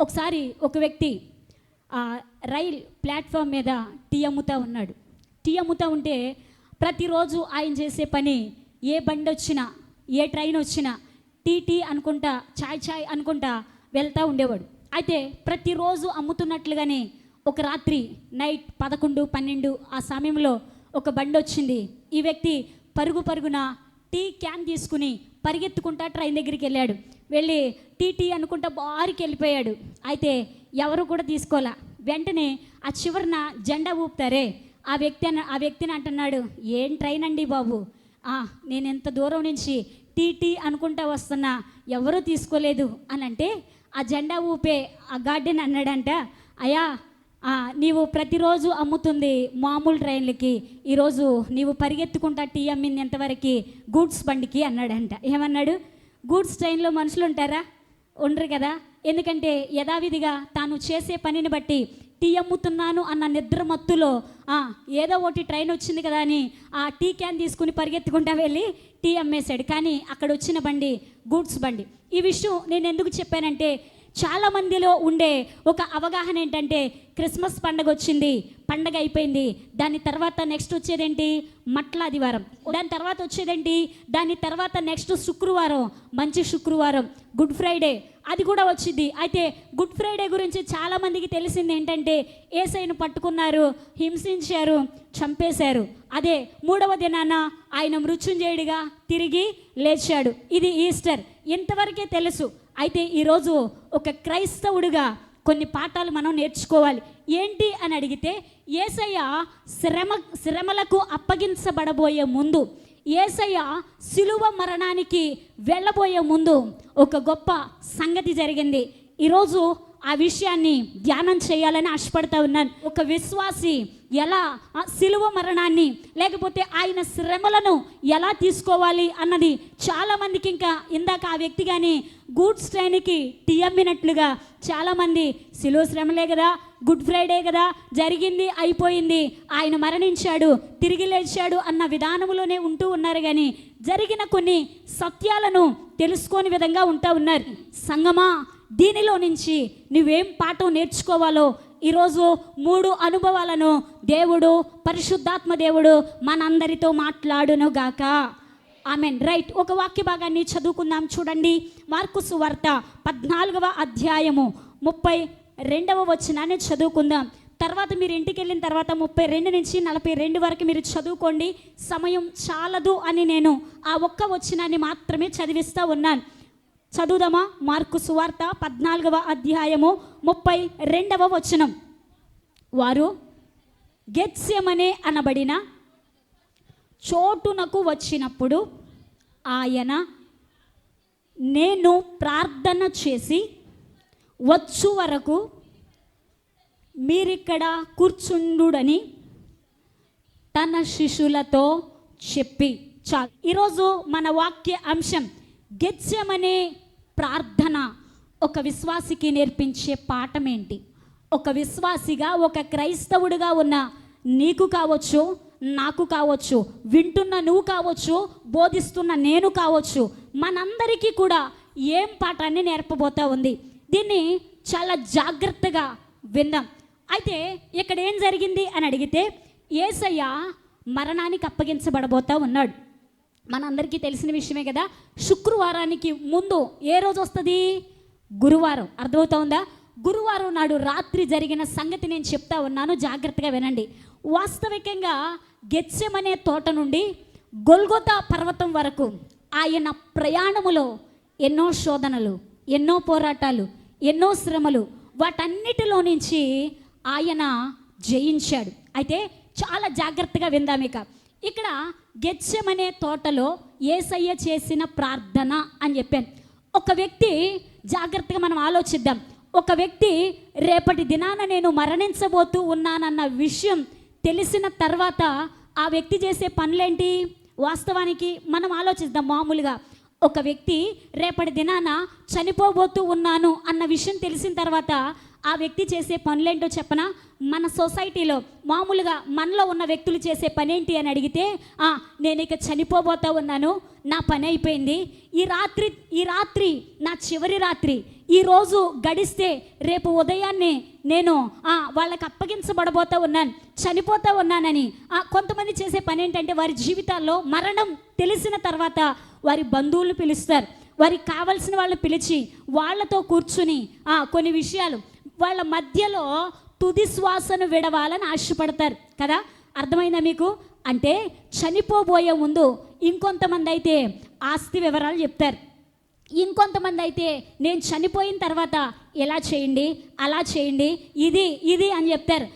ఒకసారి ఒక వ్యక్తి రైల్ ప్లాట్ఫామ్ మీద టీ అమ్ముతూ ఉన్నాడు. టీ అమ్ముతూ ఉంటే ప్రతిరోజు ఆయన చేసే పని, ఏ బండి వచ్చినా ఏ ట్రైన్ వచ్చినా టీ అనుకుంటా, చాయ్ అనుకుంటా వెళ్తూ ఉండేవాడు. అయితే ప్రతిరోజు అమ్ముతున్నట్లుగానే ఒక రాత్రి నైట్ 11, 12 ఆ సమయంలో ఒక బండి వచ్చింది. ఈ వ్యక్తి పరుగున టీ క్యాన్ తీసుకుని పరిగెత్తుకుంటా ట్రైన్ దగ్గరికి వెళ్ళాడు. వెళ్ళి టీ అనుకుంటా బారికి వెళ్ళిపోయాడు. అయితే ఎవరు కూడా తీసుకోలే. వెంటనే ఆ చివరిన జెండా ఊపుతారే ఆ వ్యక్తిని అంటున్నాడు, ఏం ట్రైన్ అండి బాబు, నేను ఎంత దూరం నుంచి టీ అనుకుంటా వస్తున్నా, ఎవరూ తీసుకోలేదు అని అంటే ఆ జెండా ఊపే ఆ గార్డెన్ అన్నాడంట, అయ్యా నీవు ప్రతిరోజు అమ్ముతుంది మామూలు ట్రైన్లకి, ఈరోజు నీవు పరిగెత్తుకుంటా టీ అమ్మింది ఎంతవరకు గూడ్స్ బండికి అన్నాడంట. ఏమన్నాడు? గూడ్స్ ట్రైన్లో మనుషులు ఉంటారా? ఉండరు కదా. ఎందుకంటే యథావిధిగా తాను చేసే పనిని బట్టి టీ అమ్ముతున్నాను అన్న నిద్ర మత్తులో ఏదో ఒకటి ట్రైన్ వచ్చింది కదా అని ఆ టీ క్యాన్ తీసుకుని పరిగెత్తుకుంటా వెళ్ళి టీ అమ్మేశాడు. కానీ అక్కడ వచ్చిన బండి గూడ్స్ బండి. ఈ విషయం నేను ఎందుకు చెప్పానంటే, చాలామందిలో ఉండే ఒక అవగాహన ఏంటంటే, క్రిస్మస్ పండగ వచ్చింది, పండగ అయిపోయింది, దాని తర్వాత నెక్స్ట్ వచ్చేదేంటి మట్ల ఆదివారం, దాని తర్వాత వచ్చేదేంటి దాని తర్వాత నెక్స్ట్ శుక్రవారం, మంచి శుక్రవారం, గుడ్ ఫ్రైడే అది కూడా వచ్చింది. అయితే గుడ్ ఫ్రైడే గురించి చాలామందికి తెలిసింది ఏంటంటే, యేసయ్యను పట్టుకున్నారు, హింసించారు, చంపేశారు. అదే 3వ దినాన ఆయన మృత్యుంజయుడిగా తిరిగి లేచాడు. ఇది ఈస్టర్. ఇంతవరకే తెలుసు. అయితే ఈరోజు ఒక క్రైస్తవుడిగా కొన్ని పాఠాలు మనం నేర్చుకోవాలి. ఏంటి అని అడిగితే, యేసయ్య శ్రమలకు అప్పగించబడబోయే ముందు, యేసయ్య సిలువ మరణానికి వెళ్ళబోయే ముందు ఒక గొప్ప సంగతి జరిగింది. ఈరోజు ఆ విషయాన్ని ధ్యానం చేయాలని ఆశపడతా ఉన్నాను. ఒక విశ్వాసి ఎలా సిలువ మరణాన్ని లేకపోతే ఆయన శ్రమలను ఎలా తీసుకోవాలి అన్నది చాలామందికి, ఇంకా ఇందాక ఆ వ్యక్తి కానీ గూడ్స్ ట్రైన్కి టీ అమ్మినట్లుగా చాలామంది సిలువ శ్రమలే కదా, గుడ్ ఫ్రైడే కదా, జరిగింది అయిపోయింది, ఆయన మరణించాడు తిరిగి లేచాడు అన్న విధానంలోనే ఉంటూ ఉన్నారు. కానీ జరిగిన కొన్ని సత్యాలను తెలుసుకోని విధంగా ఉంటా ఉన్నారు. సంగమా, దీనిలో నుంచి నువ్వేం పాఠం నేర్చుకోవాలో ఈరోజు 3 అనుభవాలను దేవుడు, పరిశుద్ధాత్మ దేవుడు మనందరితో మాట్లాడును గాక. ఆమెన్. రైట్. ఒక వాక్య భాగాన్ని చదువుకుందాం. చూడండి, మార్కు సువార్త 14వ అధ్యాయము 32వ వచనాన్ని చదువుకుందాం. తర్వాత మీరు ఇంటికి వెళ్ళిన తర్వాత 32 నుంచి 42 వరకు మీరు చదువుకోండి. సమయం చాలదు అని నేను ఆ ఒక్క వచనాన్ని మాత్రమే చదివిస్తూ ఉన్నాను. చదువుదామా? మార్కు సువార్త 14వ అధ్యాయము 32వ వచనం. వారు గెత్సెమనే అనబడిన చోటునకు వచ్చినప్పుడు ఆయన, నేను ప్రార్థన చేసి వచ్చు వరకు మీరిక్కడ కూర్చుండుడని తన శిష్యులతో చెప్పి. చాలు. ఈరోజు మన వాక్య అంశం గెత్సెమనే ప్రార్థన. ఒక విశ్వాసికి నేర్పించే పాఠం ఏంటి? ఒక విశ్వాసిగా, ఒక క్రైస్తవుడిగా ఉన్న నీకు కావచ్చు, నాకు కావచ్చు, వింటున్న నువ్వు కావచ్చు, బోధిస్తున్న నేను కావచ్చు, మనందరికీ కూడా ఏం పాఠాన్ని నేర్పబోతా ఉంది? దీన్ని చాలా జాగ్రత్తగా విందాం. అయితే ఇక్కడ ఏం జరిగింది అని అడిగితే, యేసయ్య మరణానికి అప్పగించబడబోతా ఉన్నాడు. మనందరికీ తెలిసిన విషయమే కదా. శుక్రవారానికి ముందు ఏ రోజు వస్తుంది? గురువారం. అర్థమవుతుందా? గురువారం నాడు రాత్రి జరిగిన సంగతి నేను చెప్తా ఉన్నాను, జాగ్రత్తగా వినండి. వాస్తవికంగా గెత్సెమనే తోట నుండి గొల్గొతా పర్వతం వరకు ఆయన ప్రయాణములో ఎన్నో శోధనలు, ఎన్నో పోరాటాలు, ఎన్నో శ్రమలు, వాటన్నిటిలో నుంచి ఆయన జయించాడు. అయితే చాలా జాగ్రత్తగా విందాం. ఇక్కడ గెత్సెమనే తోటలో యేసయ్య చేసిన ప్రార్థన అని చెప్పాను. ఒక వ్యక్తి, జాగ్రత్తగా మనం ఆలోచిద్దాం, ఒక వ్యక్తి రేపటి దినాన నేను మరణించబోతూ ఉన్నానన్న విషయం తెలిసిన తర్వాత ఆ వ్యక్తి చేసే పనులేంటి? వాస్తవానికి మనం ఆలోచిద్దాం. మామూలుగా ఒక వ్యక్తి రేపటి దినాన చనిపోబోతూ ఉన్నాను అన్న విషయం తెలిసిన తర్వాత ఆ వ్యక్తి చేసే పనులేంటో చెప్పనా? మన సొసైటీలో మామూలుగా మనలో ఉన్న వ్యక్తులు చేసే పని ఏంటి అని అడిగితే, నేను ఇక చనిపోబోతా ఉన్నాను, నా పని అయిపోయింది, ఈ రాత్రి నా చివరి రాత్రి, ఈరోజు గడిస్తే రేపు ఉదయాన్నే నేను వాళ్ళకి అప్పగించబడబోతూ ఉన్నాను, చనిపోతూ ఉన్నానని. కొంతమంది చేసే పని ఏంటంటే వారి జీవితాల్లో మరణం తెలిసిన తర్వాత వారి బంధువులు పిలుస్తారు, వారికి కావలసిన వాళ్ళు పిలిచి వాళ్ళతో కూర్చుని కొన్ని విషయాలు వాళ్ళ మధ్యలో తుది శ్వాసను విడవాలని ఆశపడతారు కదా. అర్థమైందా మీకు? అంటే చనిపోబోయే ముందు ఇంకొంతమంది అయితే ఆస్తి వివరాలు చెప్తారు, ఇంకొంతమంది అయితే నేను చనిపోయిన తర్వాత ఎలా చేయండి, అలా చేయండి, ఇది అని చెప్తారు.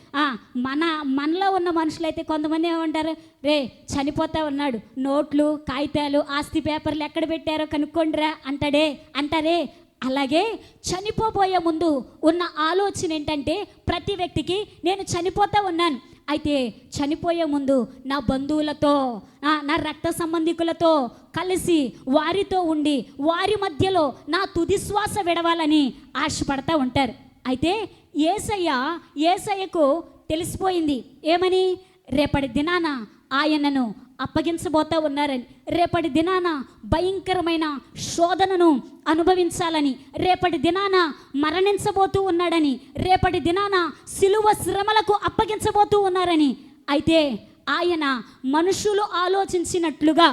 మనలో ఉన్న మనుషులు అయితే కొంతమంది ఏమంటారు, రే చనిపోతా ఉన్నాడు, నోట్లు కాగితాలు ఆస్తి పేపర్లు ఎక్కడ పెట్టారో కనుక్కోండిరా అంటారే. అలాగే చనిపోబోయే ముందు ఉన్న ఆలోచన ఏంటంటే ప్రతి వ్యక్తికి నేను చనిపోతా ఉన్నాను, అయితే చనిపోయే ముందు నా బంధువులతో నా రక్త సంబంధికులతో కలిసి వారితో ఉండి వారి మధ్యలో నా తుది శ్వాస విడవాలని ఆశపడతా ఉంటారు. అయితే యేసయ్యకు తెలిసిపోయింది ఏమని, రేపటి దినాన ఆయనను అప్పగించబోతా ఉన్నారని, రేపటి దినాన భయంకరమైన శోధనను అనుభవించాలని, రేపటి దినాన మరణించబోతూ ఉన్నాడని, రేపటి దినాన సిలువ శ్రమలకు అప్పగించబోతూ ఉన్నారని. అయితే ఆయన మనుషులు ఆలోచించినట్లుగా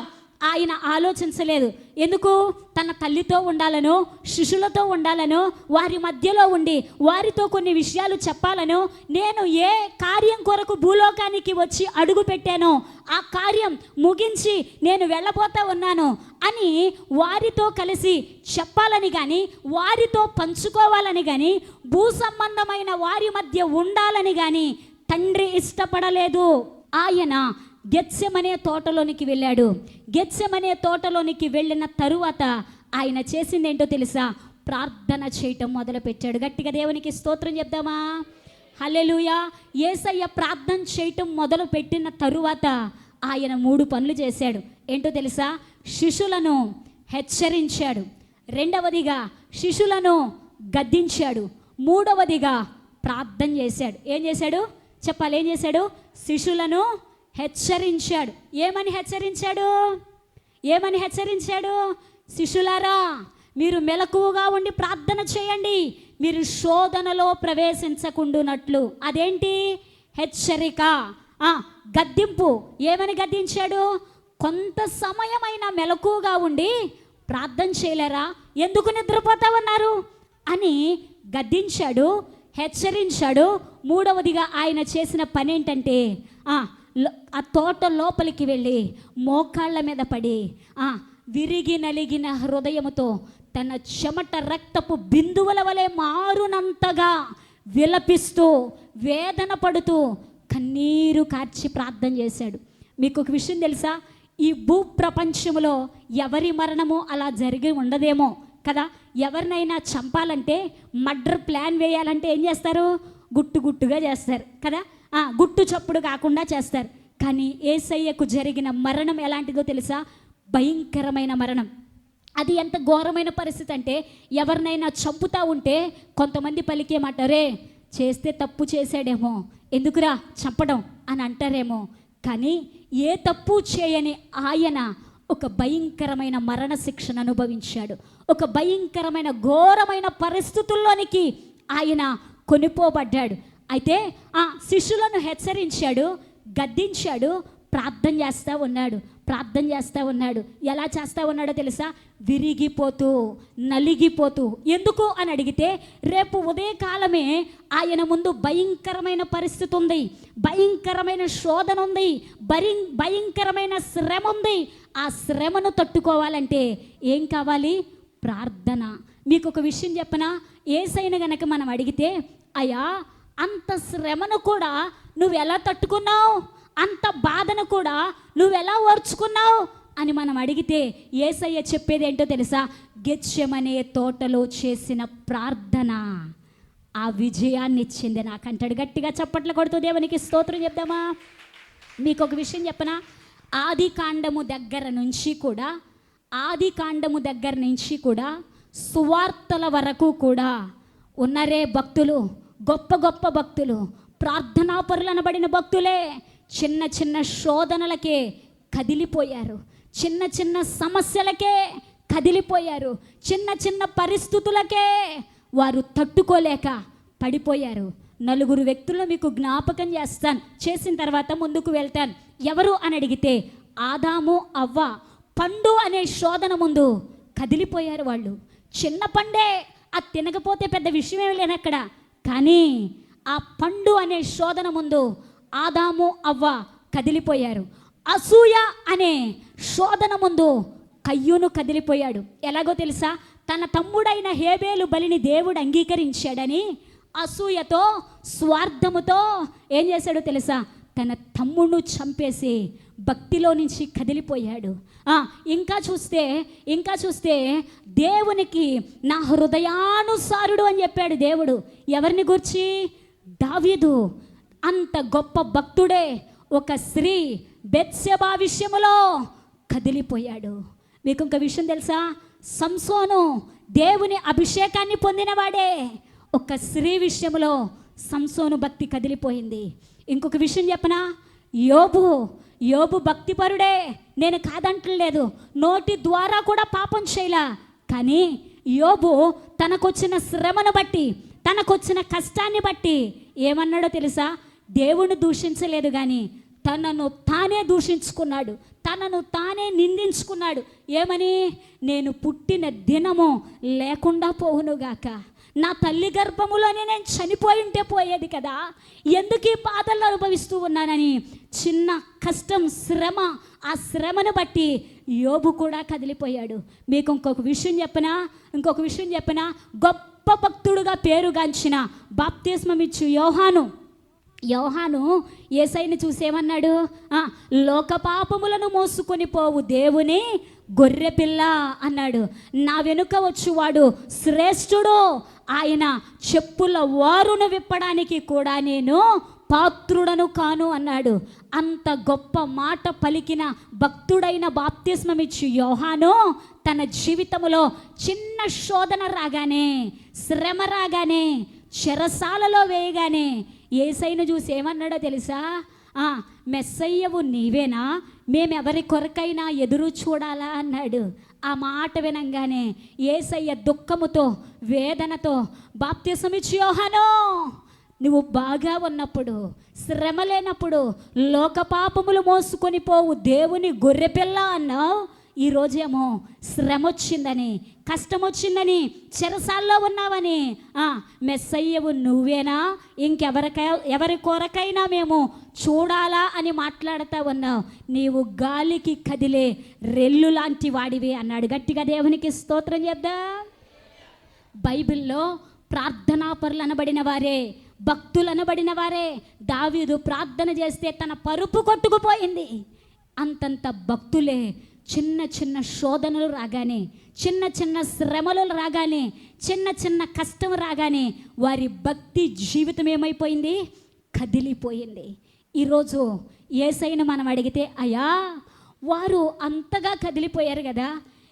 ఆయన ఆలోచించలేదు. ఎందుకు? తన తల్లితో ఉండాలనో శిష్యులతో ఉండాలనో వారి మధ్యలో ఉండి వారితో కొన్ని విషయాలు చెప్పాలనో, నేను ఏ కార్యం కొరకు భూలోకానికి వచ్చి అడుగు పెట్టానో ఆ కార్యం ముగించి నేను వెళ్ళబోతా ఉన్నాను అని వారితో కలిసి చెప్పాలని కానీ వారితో పంచుకోవాలని కానీ భూ సంబంధమైన వారి మధ్య ఉండాలని కానీ తండ్రి ఇష్టపడలేదు. ఆయన గెత్సెమనే తోటలోనికి వెళ్ళాడు. గెత్సెమనే తోటలోనికి వెళ్ళిన తరువాత ఆయన చేసింది ఏంటో తెలుసా? ప్రార్థన చేయటం మొదలుపెట్టాడు. గట్టిగా దేవునికి స్తోత్రం చెప్దామా? హల్లెలూయా. యేసయ్య ప్రార్థన చేయటం మొదలు పెట్టిన తరువాత ఆయన 3 పనులు చేశాడు. ఏంటో తెలుసా? శిష్యులను హెచ్చరించాడు, రెండవదిగా శిష్యులను గద్దించాడు, మూడవదిగా ప్రార్థన చేశాడు. ఏం చేశాడు చెప్పాలి? ఏం చేశాడు? శిష్యులను హెచ్చరించాడు. ఏమని హెచ్చరించాడు? శిష్యులారా, మీరు మెలకువగా ఉండి ప్రార్థన చేయండి, మీరు శోధనలో ప్రవేశించకుండునట్లు. అదేంటి? హెచ్చరిక, గద్దింపు. ఏమని గద్దించాడు? కొంత సమయమైనా మెలకువగా ఉండి ప్రార్థన చేయలేరా? ఎందుకు నిద్రపోతా ఉన్నారు అని గద్దించాడు, హెచ్చరించాడు. మూడవదిగా ఆయన చేసిన పని ఏంటంటే ఆ తోట లోపలికి వెళ్ళి మోకాళ్ళ మీద పడి విరిగి నలిగిన హృదయముతో తన చెమట రక్తపు బిందువుల వలె మారునంతగా విలపిస్తూ వేదన పడుతూ కన్నీరు కార్చి ప్రార్థన చేశాడు. మీకు ఒక విషయం తెలుసా? ఈ భూ ప్రపంచంలో ఎవరి మరణము అలా జరిగి ఉండదేమో కదా. ఎవరినైనా చంపాలంటే మర్డర్ ప్లాన్ వేయాలంటే ఏం చేస్తారు? గుట్టుగా చేస్తారు కదా, గుట్టు చప్పుడు కాకుండా చేస్తారు. కానీ యేసయ్యకు జరిగిన మరణం ఎలాంటిదో తెలుసా? భయంకరమైన మరణం. అది ఎంత ఘోరమైన పరిస్థితి అంటే, ఎవరినైనా చంపుతా ఉంటే కొంతమంది పలికేమంటారే, చేస్తే తప్పు చేశాడేమో, ఎందుకురా చంపడం అని అంటారేమో. కానీ ఏ తప్పు చేయని ఆయన ఒక భయంకరమైన మరణ శిక్షను అనుభవించాడు. ఒక భయంకరమైన ఘోరమైన పరిస్థితుల్లోనికి ఆయన కొనిపోబడ్డాడు. అయితే శిష్యులను హెచ్చరించాడు, గద్దించాడు, ప్రార్థన చేస్తూ ఉన్నాడు. ఎలా చేస్తూ ఉన్నాడో తెలుసా? విరిగిపోతూ నలిగిపోతూ. ఎందుకు అని అడిగితే, రేపు ఉదయకాలమే ఆయన ముందు భయంకరమైన పరిస్థితి ఉంది, భయంకరమైన శోధన ఉంది, భయంకరమైన శ్రమ ఉంది. ఆ శ్రమను తట్టుకోవాలంటే ఏం కావాలి? ప్రార్థన. మీకు ఒక విషయం చెప్పనా? యేసయ్యను గనక మనం అడిగితే, అయ్యా అంత శ్రమను కూడా నువ్వు ఎలా తట్టుకున్నావు, అంత బాధను కూడా నువ్వెలా ఓర్చుకున్నావు అని మనం అడిగితే యేసయ్య చెప్పేది ఏంటో తెలుసా? గెత్సెమనే తోటలో చేసిన ప్రార్థన ఆ విజయాన్ని ఇచ్చింది నాకంటాడు. గట్టిగా చప్పట్లు కొడుతూ దేవునికి స్తోత్రం చెప్దామా? మీకు ఒక విషయం చెప్పనా? ఆది కాండము దగ్గర నుంచి కూడా సువార్తల వరకు కూడా ఉన్నరే భక్తులు, గొప్ప భక్తులు, ప్రార్థనాపరులు అనబడిన భక్తులే చిన్న శోధనలకే కదిలిపోయారు, చిన్న సమస్యలకే కదిలిపోయారు, చిన్న పరిస్థితులకే వారు తట్టుకోలేక పడిపోయారు. నలుగురు వ్యక్తులను మీకు జ్ఞాపకం చేసిన తర్వాత ముందుకు వెళ్తాను. ఎవరు అని అడిగితే ఆదాము అవ్వ పండు అనే శోధన ముందు కదిలిపోయారు. వాళ్ళు చిన్న పండే, అది తినకపోతే పెద్ద విషయమేమి లేనక్కడ, కానీ ఆ పండు అనే శోధన ముందు ఆదాము అవ్వ కదిలిపోయారు. అసూయ అనే శోధన ముందు కయ్యూను కదిలిపోయాడు. ఎలాగో తెలుసా? తన తమ్ముడైన హేబేలు బలిని దేవుడు అంగీకరించాడని అసూయతో స్వార్థముతో ఏం చేశాడో తెలుసా? తన తమ్ముడును చంపేసి భక్తిలో నుంచి కదిలిపోయాడు. ఇంకా చూస్తే దేవునికి నా హృదయానుసారుడు అని చెప్పాడు దేవుడు. ఎవరిని గురించి? దావీదు. అంత గొప్ప భక్తుడే ఒక స్త్రీ బెత్షెబా విషయములో కదిలిపోయాడు. మీకు ఇంక విషయం తెలుసా? సంసోను దేవుని అభిషేకాన్ని పొందినవాడే. ఒక స్త్రీ విషయంలో సంసోను భక్తి కదిలిపోయింది. ఇంకొక విషయం చెప్పనా? యోబు భక్తిపరుడే, నేను కాదంటలేదు, నోటి ద్వారా కూడా పాపం చేయలా. కానీ యోబు తనకొచ్చిన శ్రమను బట్టి, తనకొచ్చిన కష్టాన్ని బట్టి ఏమన్నాడో తెలుసా? దేవుణ్ణి దూషించలేదు, కానీ తనను తానే దూషించుకున్నాడు, తనను తానే నిందించుకున్నాడు. ఏమని? నేను పుట్టిన దినము లేకుండా పోవునుగాక, నా తల్లి గర్భములోనే నేను చనిపోయి ఉంటే పోయేది కదా, ఎందుకు ఈ బాధలు అనుభవిస్తూ ఉన్నానని చిన్న కష్టం, శ్రమ, ఆ శ్రమను బట్టి యోబు కూడా కదిలిపోయాడు. మీకు ఇంకొక విషయం చెప్పనా? గొప్ప భక్తుడుగా పేరుగాంచిన బాప్తిస్మం ఇచ్చు యోహాను యేసయ్యని చూసేమన్నాడు? లోక పాపములను మోసుకొని పోవు దేవుని గొర్రెపిల్ల అన్నాడు. నా వెనుక వచ్చువాడు శ్రేష్ఠుడు, ఆయన చెప్పుల వారును విప్పడానికి కూడా నేను పాత్రుడను కాను అన్నాడు. అంత గొప్ప మాట పలికిన భక్తుడైన బాప్తిస్మమిచ్చు యోహాను తన జీవితంలో చిన్న శోధన రాగానే, శ్రమ రాగానే, చెరసాలలో వేయగానే యేసయ్యను చూసి ఏమన్నాడో తెలుసా? మెస్సయ్యవు నీవేనా, మేమెవరి కొరకైనా ఎదురు చూడాలా అన్నాడు. ఆ మాట వినంగానే యేసయ్య దుఃఖముతో, వేదనతో, బాప్తిస్మమిచ్చు యోహాను, నువ్వు బాగా ఉన్నప్పుడు, శ్రమ లేనప్పుడు లోక పాపములు మోసుకొని పోవు దేవుని గొర్రెపిల్ల అన్నావు. ఈరోజేమో శ్రమ వచ్చిందని, కష్టం వచ్చిందని, చెరసాల్లో ఉన్నావని, మెస్సయ్యవు నువ్వేనా, ఎవరి కొరకైనా మేము చూడాలా అని మాట్లాడుతూ ఉన్నావు. నీవు గాలికి కదిలే రెల్లు లాంటి వాడివి అన్నాడు. గట్టిగా దేవునికి స్తోత్రం చేద్దాం. బైబిల్లో ప్రార్థనాపరులు అనబడిన వారే, భక్తులు అనబడిన వారే, దావీదు ప్రార్థన చేస్తే తన పరుపు కొట్టుకుపోయింది. అంతంత భక్తులే చిన్న చిన్న శోధనలు రాగానే, చిన్న చిన్న శ్రమలు రాగానే, చిన్న చిన్న కష్టం రాగానే వారి భక్తి జీవితం ఏమైపోయింది? కదిలిపోయింది. ఈరోజు యేసయ్యను మనం అడిగితే, అయ్యా వారు అంతగా కదిలిపోయారు కదా,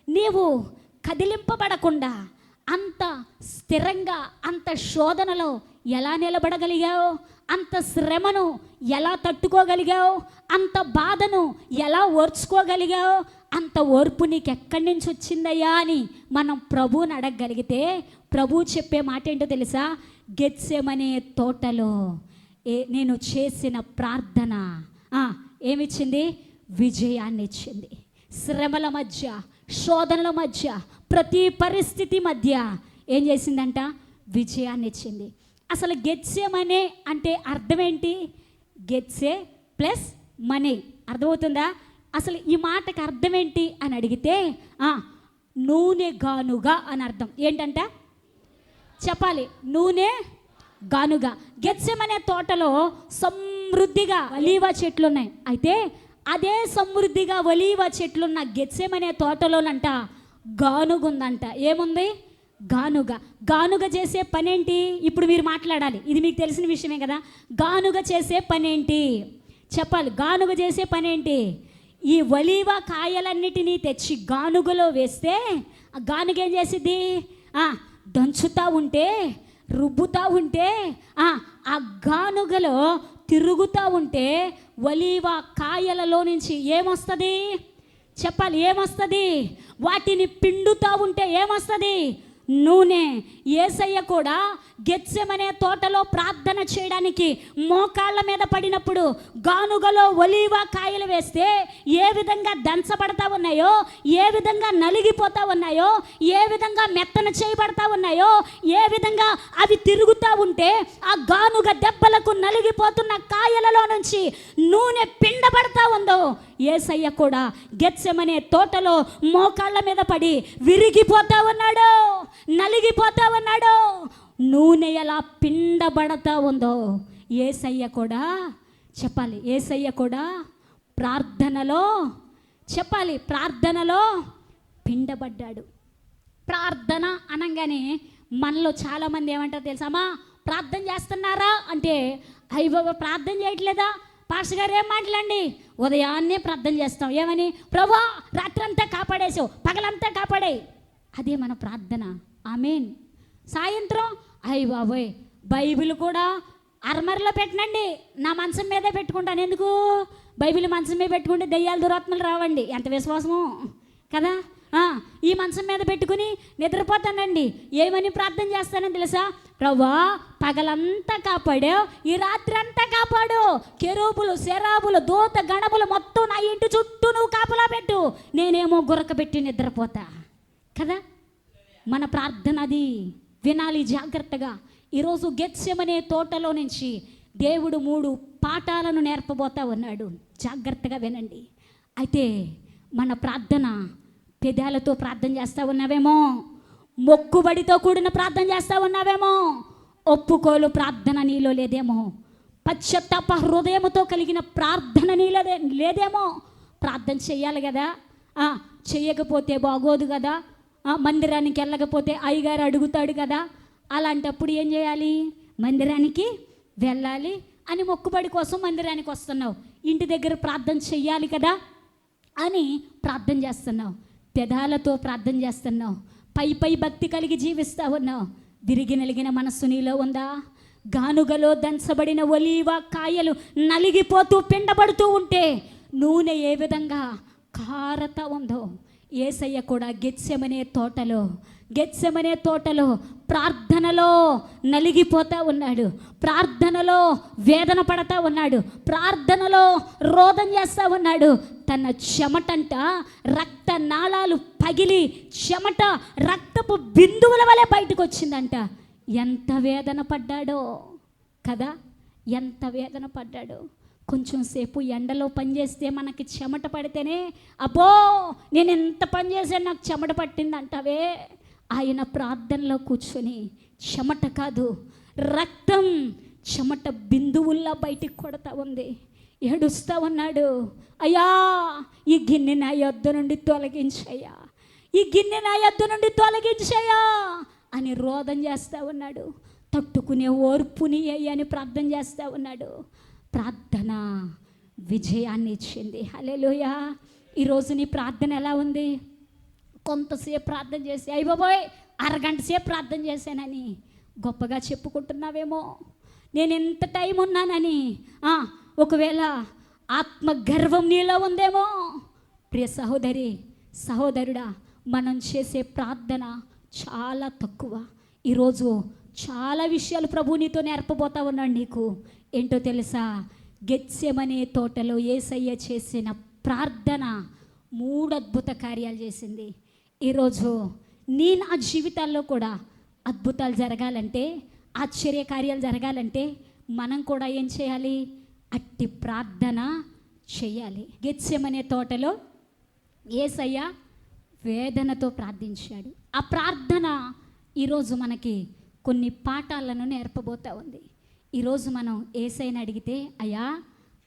నీవు కదిలింపబడకుండా అంత స్థిరంగా, అంత శోధనలో ఎలా నిలబడగలిగావు? అంత శ్రమను ఎలా తట్టుకోగలిగావు? అంత బాధను ఎలా ఓర్చుకోగలిగావు? అంత ఓర్పు నీకు ఎక్కడి నుంచి వచ్చిందయ్యా అని మనం ప్రభువుని అడగగలిగితే, ప్రభు చెప్పే మాట ఏంటో తెలుసా? గెత్సెమనే తోటలో నేను చేసిన ప్రార్థన ఏమిచ్చింది? విజయాన్ని ఇచ్చింది. శ్రమల మధ్య, శోధనల మధ్య, ప్రతి పరిస్థితి మధ్య ఏం చేసిందంట? విజయాన్ని ఇచ్చింది. అసలు గెత్సెమనే అంటే అర్థం ఏంటి? గెత్సే ప్లస్ మనే, అర్థమవుతుందా? అసలు ఈ మాటకి అర్థం ఏంటి అని అడిగితే నూనె గానుగా అని అర్థం. ఏంటంట? చెప్పాలి. నూనె గానుగా. గెత్సెమనే తోటలో సమృద్ధిగా ఒలీవ చెట్లు ఉన్నాయి. అయితే అదే సమృద్ధిగా ఒలీవ చెట్లున్న గెత్సెమనే తోటలోనంట గానుగుందంట. ఏముంది? గానుగ చేసే పనేంటి? ఇప్పుడు మీరు మాట్లాడాలి, ఇది మీకు తెలిసిన విషయమే కదా. గానుగ చేసే పనేంటి చెప్పాలి. గానుగ చేసే పనేంటి? ఈ ఒలీవ కాయలన్నిటినీ తెచ్చి గానుగలో వేస్తే ఆ గానుగ ఏం చేసిద్ది? దంచుతూ ఉంటే, రుబ్బుతూ ఉంటే, ఆ గానుగలో తిరుగుతూ ఉంటే ఒలీవ కాయలలో నుంచి ఏమొస్తుంది? చెప్పాలి. ఏమొస్తుంది? వాటిని పిండుతూ ఉంటే ఏమొస్తుంది? నూనె. యేసయ్య కూడా గెత్సెమనే తోటలో ప్రార్థన చేయడానికి మోకాళ్ళ మీద పడినప్పుడు గానుగలో ఒలీవ కాయలు వేస్తే ఏ విధంగా దంచబడతా ఉన్నాయో, ఏ విధంగా నలిగిపోతా ఉన్నాయో, ఏ విధంగా మెత్తన చేయబడతా ఉన్నాయో, ఏ విధంగా అవి తిరుగుతూ ఉంటే ఆ గానుగ దెబ్బలకు నలిగిపోతున్న కాయలలో నుంచి నూనె పిండబడతా ఉందో, యేసయ్య కూడా గెత్సెమనే తోటలో మోకాళ్ళ మీద పడి విరిగిపోతా ఉన్నాడు, నలిగిపోతా ఉన్నాడు. నూనె ఎలా పిండబడతా ఉందో యేసయ్య కూడా చెప్పాలి. యేసయ్య కూడా ప్రార్థనలో చెప్పాలి, ప్రార్థనలో పిండబడ్డాడు. ప్రార్థన అనగానే మనలో చాలామంది ఏమంటారు తెలుసామా? ప్రార్థన చేస్తున్నారా అంటే, అయ్యో ప్రార్థన చేయట్లేదా పాస్టర్ గారు, ఏం మాట్లాడండి, ఉదయాన్నే ప్రార్థన చేస్తాం. ఏమని? ప్రభువా రాత్రంతా కాపాడేసావు, పగలంతా కాపాడే. అదే మన ప్రార్థన. ఆమేన్. సాయంత్రం అయ్య బాబోయ్ బైబిల్ కూడా అర్మర్లో పెట్టనండి, నా మంచం మీదే పెట్టుకుంటాను. ఎందుకు? బైబిల్ మంచం మీద పెట్టుకుంటే దెయ్యాలు దురాత్మలు రావండి. ఎంత విశ్వాసము కదా. ఈ మంచం మీద పెట్టుకుని నిద్రపోతానండి. ఏమని ప్రార్థన చేస్తానని తెలుసా? ప్రభువా పగలంతా కాపాడావు, ఈ రాత్రి అంతా కాపాడు. కెరూబులు, శరాబులు, దూత గణములు మొత్తం నా ఇంటి చుట్టూ నువ్వు కాపలా పెట్టు, నేనేమో గురక పెట్టి నిద్రపోతా కదా. మన ప్రార్థన అది. వినాలి జాగ్రత్తగా. ఈరోజు గెత్సెమనే తోటలో నుంచి దేవుడు 3 పాఠాలను నేర్పబోతా ఉన్నాడు. జాగ్రత్తగా వినండి. అయితే మన ప్రార్థన పెదాలతో ప్రార్థన చేస్తూ ఉన్నావేమో, మొక్కుబడితో కూడిన ప్రార్థన చేస్తూ ఉన్నావేమో, ఒప్పుకోలు ప్రార్థన నీలో లేదేమో, పశ్చాత్తాప హృదయముతో కలిగిన ప్రార్థన నీలో లేదేమో. ప్రార్థన చెయ్యాలి కదా, చెయ్యకపోతే బాగోదు కదా, మందిరానికి వెళ్ళకపోతే అయ్యగారు అడుగుతాడు కదా. అలాంటప్పుడు ఏం చేయాలి? మందిరానికి వెళ్ళాలి అని మొక్కుబడి కోసం మందిరానికి వస్తున్నావు. ఇంటి దగ్గర ప్రార్థన చెయ్యాలి కదా అని ప్రార్థన చేస్తున్నావు. పెదాలతో ప్రార్థన చేస్తున్నావు. పై భక్తి కలిగి జీవిస్తా ఉన్నావు. విరిగి నలిగిన మనస్సు నీలో ఉందా? గానుగలో దంచబడిన ఒలీవ కాయలు నలిగిపోతూ పిండబడుతూ ఉంటే నూనె ఏ విధంగా కారతా ఉందో, యేసయ్య కూడా గెత్సెమనే తోటలో ప్రార్థనలో నలిగిపోతా ఉన్నాడు. ప్రార్థనలో వేదన పడతా ఉన్నాడు. ప్రార్థనలో రోదన చేస్తూ ఉన్నాడు. తన చెమటంట రక్త నాళాలు పగిలి చెమట రక్తపు బిందువుల వలె బయటకు వచ్చిందంట. ఎంత వేదన పడ్డాడో కదా, ఎంత వేదన పడ్డాడో. కొంచెం సేపు ఎండలో పనిచేస్తే మనకి చెమట పడితేనే అబ్బో నేను ఎంత పని చేశాను నాకు చెమట పట్టింది అంటావే. ఆయన ప్రార్థనలో కూర్చొని చెమట కాదు రక్తం చెమట బిందువుల్లా బయటికి కొడతా ఉంది. ఏడుస్తూ ఉన్నాడు. అయ్యా ఈ గిన్నె నా యొద్ద నుండి తొలగించయ్యా, ఈ గిన్నె నా యొద్ద నుండి తొలగించయ్యా అని రోదన చేస్తూ ఉన్నాడు. తట్టుకునే ఓర్పుని అని ప్రార్థన చేస్తూ ఉన్నాడు. ప్రార్థన విజయాన్ని ఇచ్చింది. హల్లెలూయా. ఈరోజు నీ ప్రార్థన ఎలా ఉంది? కొంతసేపు ప్రార్థన చేసి అయ్య బాబోయ్ అరగంట సేపు ప్రార్థన చేశానని గొప్పగా చెప్పుకుంటున్నావేమో. నేను ఎంత టైం ఉన్నానని ఒకవేళ ఆత్మగర్వం నీలో ఉందేమో. ప్రియ సహోదరి సహోదరుడా, మనం చేసే ప్రార్థన చాలా తక్కువ. ఈరోజు చాలా విషయాలు ప్రభు నీతో నేర్పబోతా ఉన్నాడు నీకు. ఏంటో తెలుసా? గెత్సెమనే తోటలో యేసయ్య చేసిన ప్రార్థన 3 అద్భుత కార్యాలు చేసింది. ఈరోజు నా జీవితాల్లో కూడా అద్భుతాలు జరగాలంటే, ఆశ్చర్య కార్యాలు జరగాలంటే మనం కూడా ఏం చేయాలి? అట్టి ప్రార్థన చేయాలి. గెత్సెమనే తోటలో యేసయ్య వేదనతో ప్రార్థించాడు. ఆ ప్రార్థన ఈరోజు మనకి కొన్ని పాఠాలను నేర్పబోతా ఉంది. ఈరోజు మనం యేసయ్యని అడిగితే, అయ్యా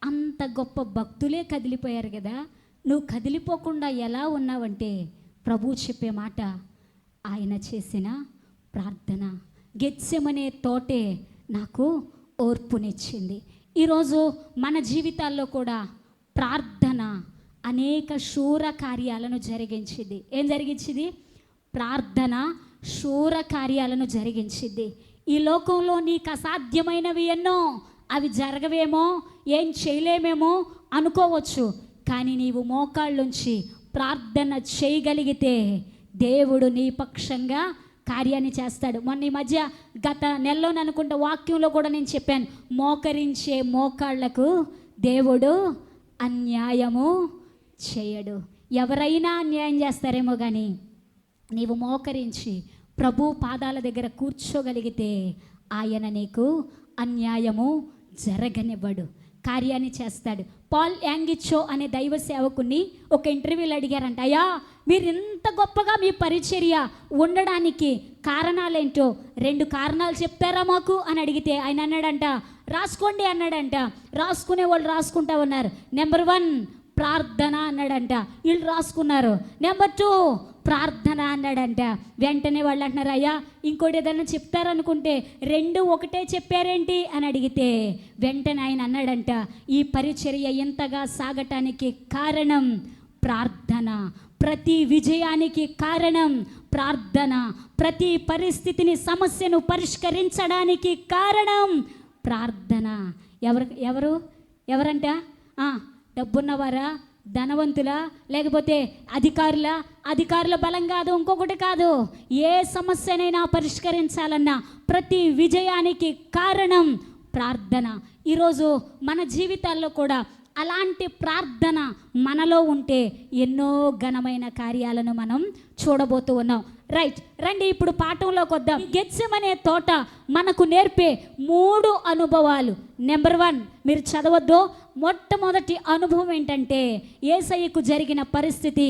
అంత గొప్ప భక్తులే కదిలిపోయారు కదా, నువ్వు కదిలిపోకుండా ఎలా ఉన్నావంటే ప్రభువు చెప్పే మాట ఆయన చేసిన ప్రార్థన. గెత్సెమనే తోటే నాకు ఓర్పునిచ్చింది. ఈరోజు మన జీవితాల్లో కూడా ప్రార్థన అనేక శూర కార్యాలను జరిగించింది. ఏం జరిగించింది? ప్రార్థన శూర కార్యాలను జరిగించింది. ఈ లోకంలో నీకు అసాధ్యమైనవి ఎన్నో, అవి జరగవేమో, ఏం చేయలేమేమో అనుకోవచ్చు. కానీ నీవు మోకాళ్ళుంచి ప్రార్థన చేయగలిగితే దేవుడు నీ పక్షంగా కార్యాన్ని చేస్తాడు. మొన్న ఈ మధ్య గత నెలలో అనుకుంటా వాక్యంలో కూడా నేను చెప్పాను, మోకరించే మోకాళ్లకు దేవుడు అన్యాయము చేయడు. ఎవరైనా అన్యాయం చేస్తారేమో కానీ నీవు మోకరించి ప్రభు పాదాల దగ్గర కూర్చోగలిగితే ఆయన నీకు అన్యాయము జరగనివ్వడు, కార్యాన్ని చేస్తాడు. పాల్ యాంగిచో అనే దైవ సేవకుని ఒక ఇంటర్వ్యూలో అడిగారంట, అయ్యా మీరు ఇంత గొప్పగా మీ పరిచర్య ఉండడానికి కారణాలేంటో 2 కారణాలు చెప్తారా మాకు అని అడిగితే ఆయన అన్నాడంట, రాసుకోండి అన్నాడంట. రాసుకునే వాళ్ళు రాసుకుంటా ఉన్నారు. నెంబర్ 1 ప్రార్థన అన్నాడంట. వీళ్ళు రాసుకున్నారు. నెంబర్ 2 ప్రార్థన అన్నాడంట. వెంటనే వాళ్ళు అంటున్నారు, అయ్యా ఇంకోటి ఏదైనా చెప్తారనుకుంటే 2 ఒకటే చెప్పారేంటి అని అడిగితే వెంటనే ఆయన అన్నాడంట, ఈ పరిచర్య ఎంతగా సాగటానికి కారణం ప్రార్థన, ప్రతి విజయానికి కారణం ప్రార్థన, ప్రతి పరిస్థితిని సమస్యను పరిష్కరించడానికి కారణం ప్రార్థన. ఎవరంట? డబ్బున్నవారా, ధనవంతులా, లేకపోతే అధికారుల బలం కాదు, ఇంకొకటి కాదు. ఏ సమస్యనైనా పరిష్కరించాలన్నా ప్రతి విజయానికి కారణం ప్రార్థన. ఈరోజు మన జీవితాల్లో కూడా అలాంటి ప్రార్థన మనలో ఉంటే ఎన్నో ఘనమైన కార్యాలను మనం చూడబోతూ ఉన్నాం. రైట్, రండి ఇప్పుడు పాఠంలోకి వద్దాం. గెత్సెమనే తోట మనకు నేర్పే 3 అనుభవాలు. నెంబర్ 1 మీరు చదవద్దు. మొట్టమొదటి అనుభవం ఏంటంటే యేసయ్యకు జరిగిన పరిస్థితి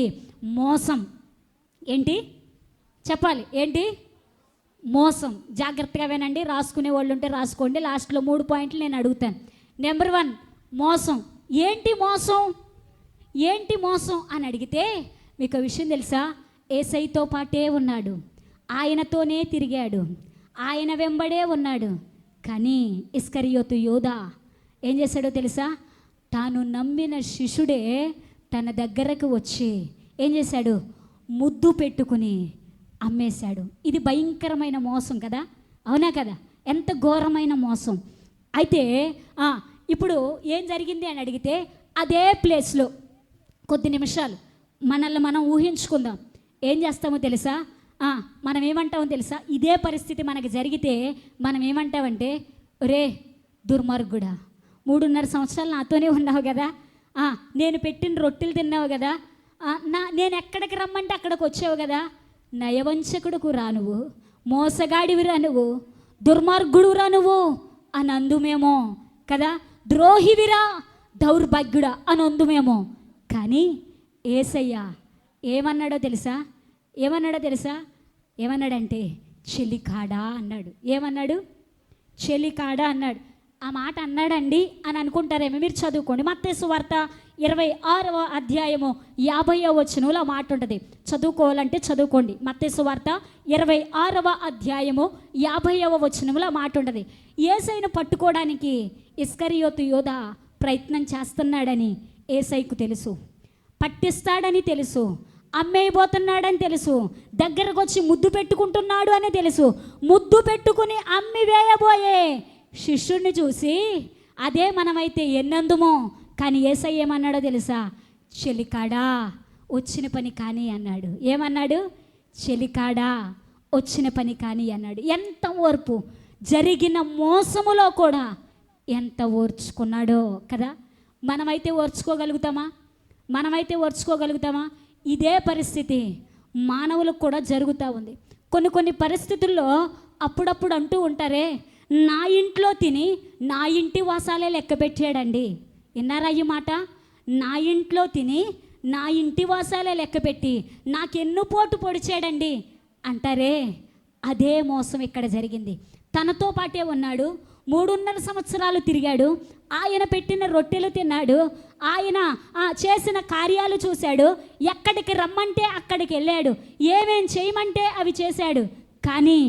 మోసం. ఏంటి చెప్పాలి? ఏంటి? మోసం. జాగ్రత్తగా వినండి, రాసుకునే వాళ్ళు ఉంటే రాసుకోండి. లాస్ట్లో 3 పాయింట్లు నేను అడుగుతాను. నెంబర్ 1 మోసం. ఏంటి మోసం? ఏంటి మోసం అని అడిగితే మీకు విషయం తెలుసా? యేసయ్యతో పాటే ఉన్నాడు, ఆయనతోనే తిరిగాడు, ఆయన వెంబడే ఉన్నాడు. కానీ ఇస్కరియోతు యూదా ఏం చేశాడో తెలుసా? తాను నమ్మిన శిష్యుడే తన దగ్గరకు వచ్చి ఏం చేశాడు? ముద్దు పెట్టుకుని అమ్మేశాడు. ఇది భయంకరమైన మోసం కదా, అవునా కదా? ఎంత ఘోరమైన మోసం. అయితే ఇప్పుడు ఏం జరిగింది అని అడిగితే అదే ప్లేస్లో కొద్ది నిమిషాలు మనల్ని మనం ఊహించుకుందాం. ఏం చేస్తామో తెలుసా? మనం ఏమంటామో తెలుసా? ఇదే పరిస్థితి మనకు జరిగితే మనం ఏమంటామంటే, రే దుర్మార్గుడా, 3.5 సంవత్సరాలు నాతోనే ఉన్నావు కదా, నేను పెట్టిన రొట్టెలు తిన్నావు కదా, నేను ఎక్కడికి రమ్మంటే అక్కడికి వచ్చావు కదా, నయవంచకుడుకు రా నువ్వు, మోసగాడివిరా నువ్వు, దుర్మార్గుడురా నువ్వు అని అందుమేమో కదా, ద్రోహివిరా, దౌర్భాగ్యుడా అని అందుమేమో. కానీ యేసయ్య ఏమన్నాడో తెలుసా? ఏమన్నాడంటే చెలికాడా అన్నాడు. ఏమన్నాడు? చెలికాడా అన్నాడు. ఆ మాట అన్నాడండి అని అనుకుంటారేమో. మీరు చదువుకోండి. మత్తయి సువార్త 26వ అధ్యాయము 50వ వచనంలో ఆ మాట ఉంటుంది. చదువుకోవాలంటే చదువుకోండి. మత్తయి సువార్త 26వ అధ్యాయము 50వ వచనంలో ఆ మాట ఉంటుంది. యేసయ్యను పట్టుకోవడానికి ఇస్కరియోతు యూదా ప్రయత్నం చేస్తున్నాడని యేసయ్యకు తెలుసు, పట్టిస్తాడని తెలుసు, అమ్మేయబోతున్నాడని తెలుసు, దగ్గరకు వచ్చి ముద్దు పెట్టుకుంటున్నాడు అని తెలుసు. ముద్దు పెట్టుకుని అమ్మి వేయబోయే శిష్యుడిని చూసి అదే మనమైతే ఎన్నందుమో. కానీ యేసయ్య ఏమన్నాడో తెలుసా? చెలికాడా వచ్చిన పని కానీ అన్నాడు. ఏమన్నాడు? చెలికాడా వచ్చిన పని కానీ అన్నాడు. ఎంత ఓర్పు! జరిగిన మోసములో కూడా ఎంత ఓర్చుకున్నాడో కదా. మనమైతే ఓర్చుకోగలుగుతామా? ఇదే పరిస్థితి మానవులకు కూడా జరుగుతూ ఉంది. కొన్ని పరిస్థితుల్లో అప్పుడప్పుడు అంటూ ఉంటారే, నా ఇంట్లో తిని నా ఇంటి వాసాలే లెక్క పెట్టాడండి. విన్నారా ఈ మాట? నా ఇంట్లో తిని నా ఇంటి వాసాలే లెక్క పెట్టి నాకెన్ను పోటు పొడిచాడండి అంటారే. అదే మోసం ఇక్కడ జరిగింది. తనతో పాటే ఉన్నాడు, 3.5 సంవత్సరాలు తిరిగాడు, ఆయన పెట్టిన రొట్టెలు తిన్నాడు, ఆయన చేసిన కార్యాలు చూశాడు, ఎక్కడికి రమ్మంటే అక్కడికి వెళ్ళాడు, ఏమేం చేయమంటే అవి చేశాడు. కానీ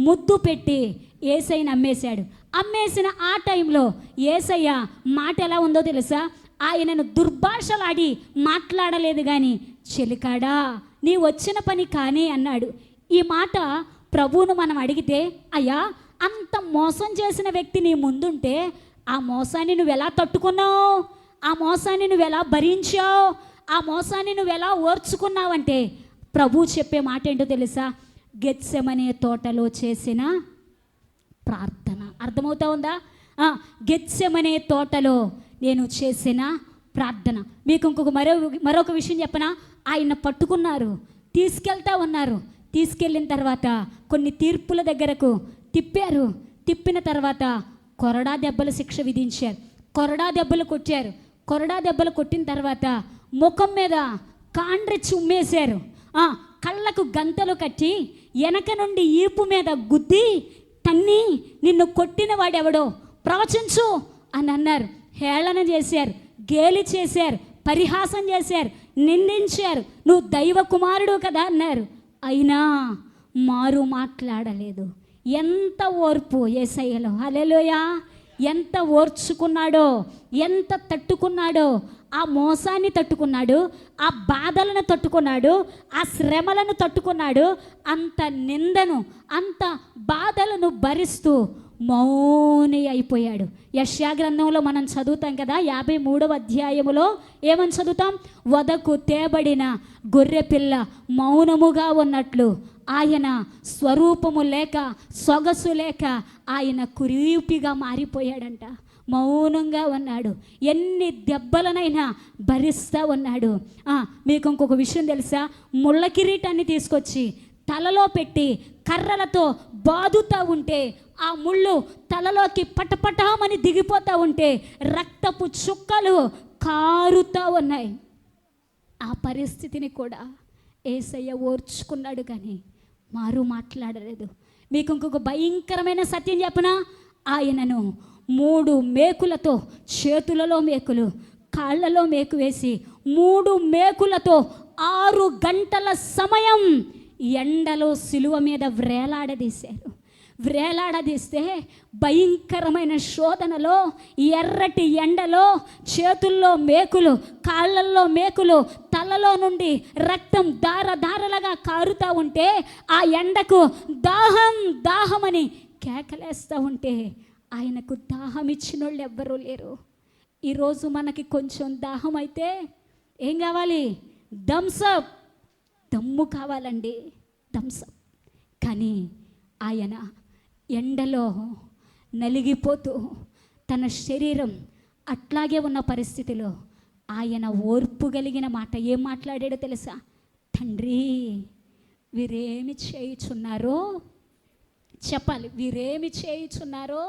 ముద్దు పెట్టి యేసయ్యను అమ్మేశాడు. అమ్మేసిన ఆ టైంలో యేసయ్య మాట ఎలా ఉందో తెలుసా? ఆయనను దుర్భాషలాడి మాట్లాడలేదు, కానీ చెలికాడా నీ వచ్చిన పని కానీ అన్నాడు. ఈ మాట ప్రభువును మనం అడిగితే, అయ్యా అంత మోసం చేసిన వ్యక్తి నీ ముందుంటే ఆ మోసాన్ని నువ్వు ఎలా తట్టుకున్నావు? ఆ మోసాన్ని నువ్వు ఎలా భరించావు? ఆ మోసాన్ని నువ్వు ఎలా ఓర్చుకున్నావంటే ప్రభు చెప్పే మాట ఏంటో తెలుసా? గెత్సెమనే తోటలో చేసిన ప్రార్థన. అర్థమవుతా ఉందా? గెత్సెమనే తోటలో నేను చేసిన ప్రార్థన. మీకు మరొక విషయం చెప్పనా? ఆయన పట్టుకున్నారు, తీసుకెళ్తా ఉన్నారు. తీసుకెళ్ళిన తర్వాత కొన్ని తీర్పుల దగ్గరకు తిప్పారు. తిప్పిన తర్వాత కొరడా దెబ్బల శిక్ష విధించారు. కొరడా దెబ్బలు కొట్టారు. కొరడా దెబ్బలు కొట్టిన తర్వాత ముఖం మీద కాండ్రెచ్చి ఉమ్మేశారు. కళ్ళకు గంతలు కట్టి వెనక నుండి ఈపు మీద గుద్ది తన్ని, నిన్ను కొట్టిన వాడెవడో ప్రవచించు అని అన్నారు. హేళన చేశారు, గేలి చేశారు, పరిహాసం చేశారు, నిందించారు. నువ్వు దైవ కుమారుడు కదా అన్నారు. అయినా మారు మాట్లాడలేదు. ఎంత ఓర్పు యేసయ్యలో! హల్లెలూయా! ఎంత ఓర్చుకున్నాడో, ఎంత తట్టుకున్నాడో. ఆ మోసాన్ని తట్టుకున్నాడు, ఆ బాధలను తట్టుకున్నాడు, ఆ శ్రమలను తట్టుకున్నాడు. అంత నిందను, అంత బాధలను భరిస్తూ మౌని అయిపోయాడు. యెషయా గ్రంథంలో మనం చదువుతాం కదా, 53వ అధ్యాయములో ఏమని చదువుతాం? వదకు తేబడిన గొర్రెపిల్ల మౌనముగా ఉన్నట్లు ఆయన స్వరూపము లేక, సొగసు లేక ఆయన కురీపిగా మారిపోయాడంట. మౌనంగా ఉన్నాడు. ఎన్ని దెబ్బలనైనా భరిస్తూ ఉన్నాడు. మీకు ఇంకొక విషయం తెలుసా? ముళ్ళ కిరీటాన్ని తీసుకొచ్చి తలలో పెట్టి కర్రలతో బాదుతూ ఉంటే ఆ ముళ్ళు తలలోకి పటపటామని దిగిపోతూ ఉంటే రక్తపు చుక్కలు కారుతూ ఉన్నాయి. ఆ పరిస్థితిని కూడా యేసయ్య ఓర్చుకున్నాడు, కానీ మారు మాట్లాడలేదు. మీకు ఇంకొక భయంకరమైన సత్యం చెప్పనా? ఆయనను 3 మేకులతో, చేతులలో మేకులు, కాళ్ళలో మేకు వేసి 3 మేకులతో 6 గంటల సమయం ఎండలో సిలువ మీద వ్రేలాడదీశారు. వ్రేలాడదీస్తే భయంకరమైన శోధనలో, ఎర్రటి ఎండలో, చేతుల్లో మేకులు, కాళ్ళల్లో మేకులు, తలలో నుండి రక్తం ధారధారలుగా కారుతూ ఉంటే ఆ ఎండకు దాహం దాహమని కేకలేస్తూ ఉంటే ఆయనకు దాహం ఇచ్చిన వాళ్ళు ఎవ్వరూ లేరు. ఈరోజు మనకి కొంచెం దాహం అయితే ఏం కావాలి? థమ్సప్, దమ్ము కావాలండి, థమ్సప్. కానీ ఆయన ఎండలో నలిగిపోతూ తన శరీరం అట్లాగే ఉన్న పరిస్థితిలో ఆయన ఓర్పు కలిగిన మాట ఏం మాట్లాడాడో తెలుసా? తండ్రి, వీరేమి చేయుచున్నారో చెప్పాలి. వీరేమి చేయుచున్నారో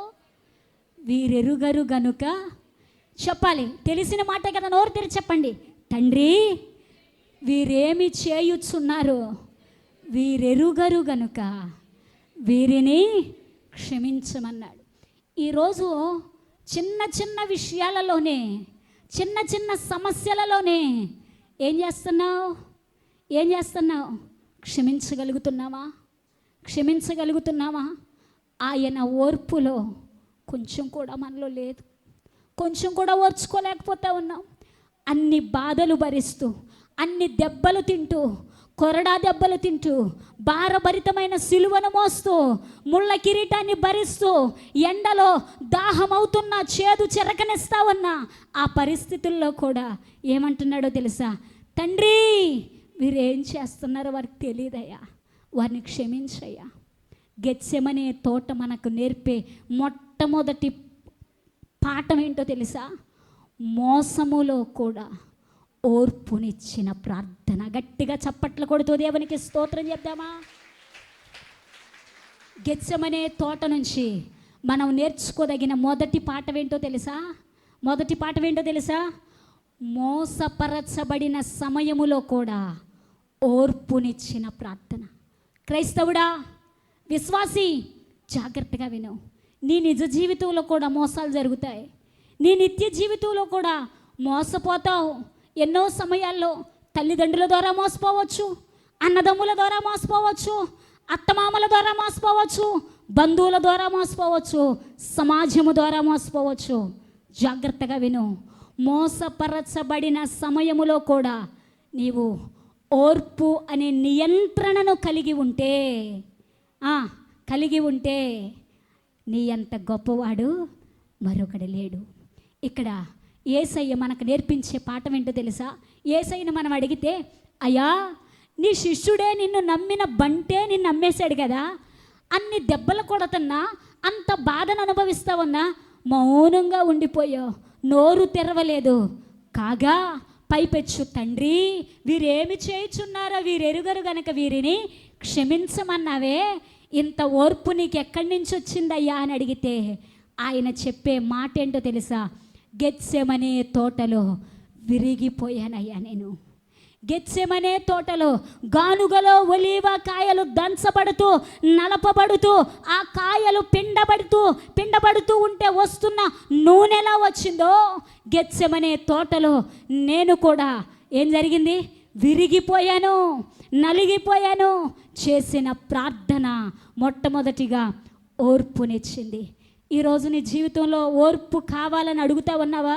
వీరెరుగరు గనుక చెప్పాలి. తెలిసిన మాట కదా, నోరు తెరిచి చెప్పండి. తండ్రి, వీరేమి చేయుచున్నారో వీరెరుగరు గనుక వీరిని క్షమించమన్నాడు. ఈరోజు చిన్న చిన్న విషయాలలోనే, చిన్న చిన్న సమస్యలలోనే ఏం చేస్తున్నావు? క్షమించగలుగుతున్నావా? ఆయన ఓర్పులో కొంచెం కూడా మనలో లేదు. కొంచెం కూడా ఓర్చుకోలేకపోతా ఉన్నాం. అన్ని బాధలు భరిస్తూ, అన్ని దెబ్బలు తింటూ, కొరడా దెబ్బలు తింటూ, భారభరితమైన సిలువను మోస్తూ, ముళ్ళ కిరీటాన్ని భరిస్తూ, ఎండలో దాహమవుతున్న, చేదు చెరకనిస్తా ఉన్న ఆ పరిస్థితుల్లో కూడా ఏమంటున్నాడో తెలుసా? తండ్రి, వీరేం చేస్తున్నారో వారికి తెలియదయ్యా, వారిని క్షమించయ్యా. గెత్సెమనే తోట మనకు నేర్పే మొట్టమొదటి పాఠం ఏంటో తెలుసా? మోసములో కూడా ఓర్పునిచ్చిన ప్రార్థన. గట్టిగా చప్పట్లు కొడుతూ దేవునికి స్తోత్రం చెప్దామా? గెత్సెమనే తోట నుంచి మనం నేర్చుకోదగిన మొదటి పాఠం ఏంటో తెలుసా? మోసపరచబడిన సమయములో కూడా ఓర్పునిచ్చిన ప్రార్థన. క్రైస్తవుడా, విశ్వాసి, జాగ్రత్తగా విను. నీ నిజ జీవితంలో కూడా మోసాలు జరుగుతాయి. నీ నిత్య జీవితంలో కూడా మోసపోతావు. ఎన్నో సమయాల్లో తల్లిదండ్రుల ద్వారా మోసపోవచ్చు, అన్నదమ్ముల ద్వారా మోసపోవచ్చు, అత్తమామల ద్వారా మోసపోవచ్చు, బంధువుల ద్వారా మోసపోవచ్చు, సమాజము ద్వారా మోసపోవచ్చు. జాగ్రత్తగా విను. మోసపరచబడిన సమయములో కూడా నీవు ఓర్పు అనే నియంత్రణను కలిగి ఉంటే నీ అంత గొప్పవాడు మరొకడు లేడు. ఇక్కడ యేసయ్య మనకు నేర్పించే పాఠం ఏంటో తెలుసా? యేసయ్యను మనం అడిగితే, అయ్యా, నీ శిష్యుడే నిన్ను నమ్మిన బంటే నిన్ను నమ్మేశాడు కదా, అన్ని దెబ్బలు కొడుతున్నా, అంత బాధను అనుభవిస్తావన్నా మౌనంగా ఉండిపోయావు, నోరు తెరవలేదు. కాగా పైపెచ్చు తండ్రి, వీరేమి చేయుచున్నారో వీరెరుగరు గనక వీరిని క్షమించమన్నావే, ఇంత ఓర్పు నీకు ఎక్కడి నుంచి వచ్చిందయ్యా అని అడిగితే ఆయన చెప్పే మాట ఏంటో తెలుసా? గెత్సెమనే తోటలో విరిగిపోయానయ్యా నేను. గెత్సెమనే తోటలో గానుగలో ఒలీవ కాయలు దంచబడుతూ నలపబడుతూ, ఆ కాయలు పిండబడుతూ ఉంటే వస్తున్న నూనె ఎలా వచ్చిందో, గెత్సెమనే తోటలో నేను కూడా ఏం జరిగింది? విరిగిపోయాను, నలిగిపోయాను. చేసిన ప్రార్థన మొట్టమొదటిగా ఓర్పునిచ్చింది. ఈరోజు నీ జీవితంలో ఓర్పు కావాలని అడుగుతా ఉన్నావా?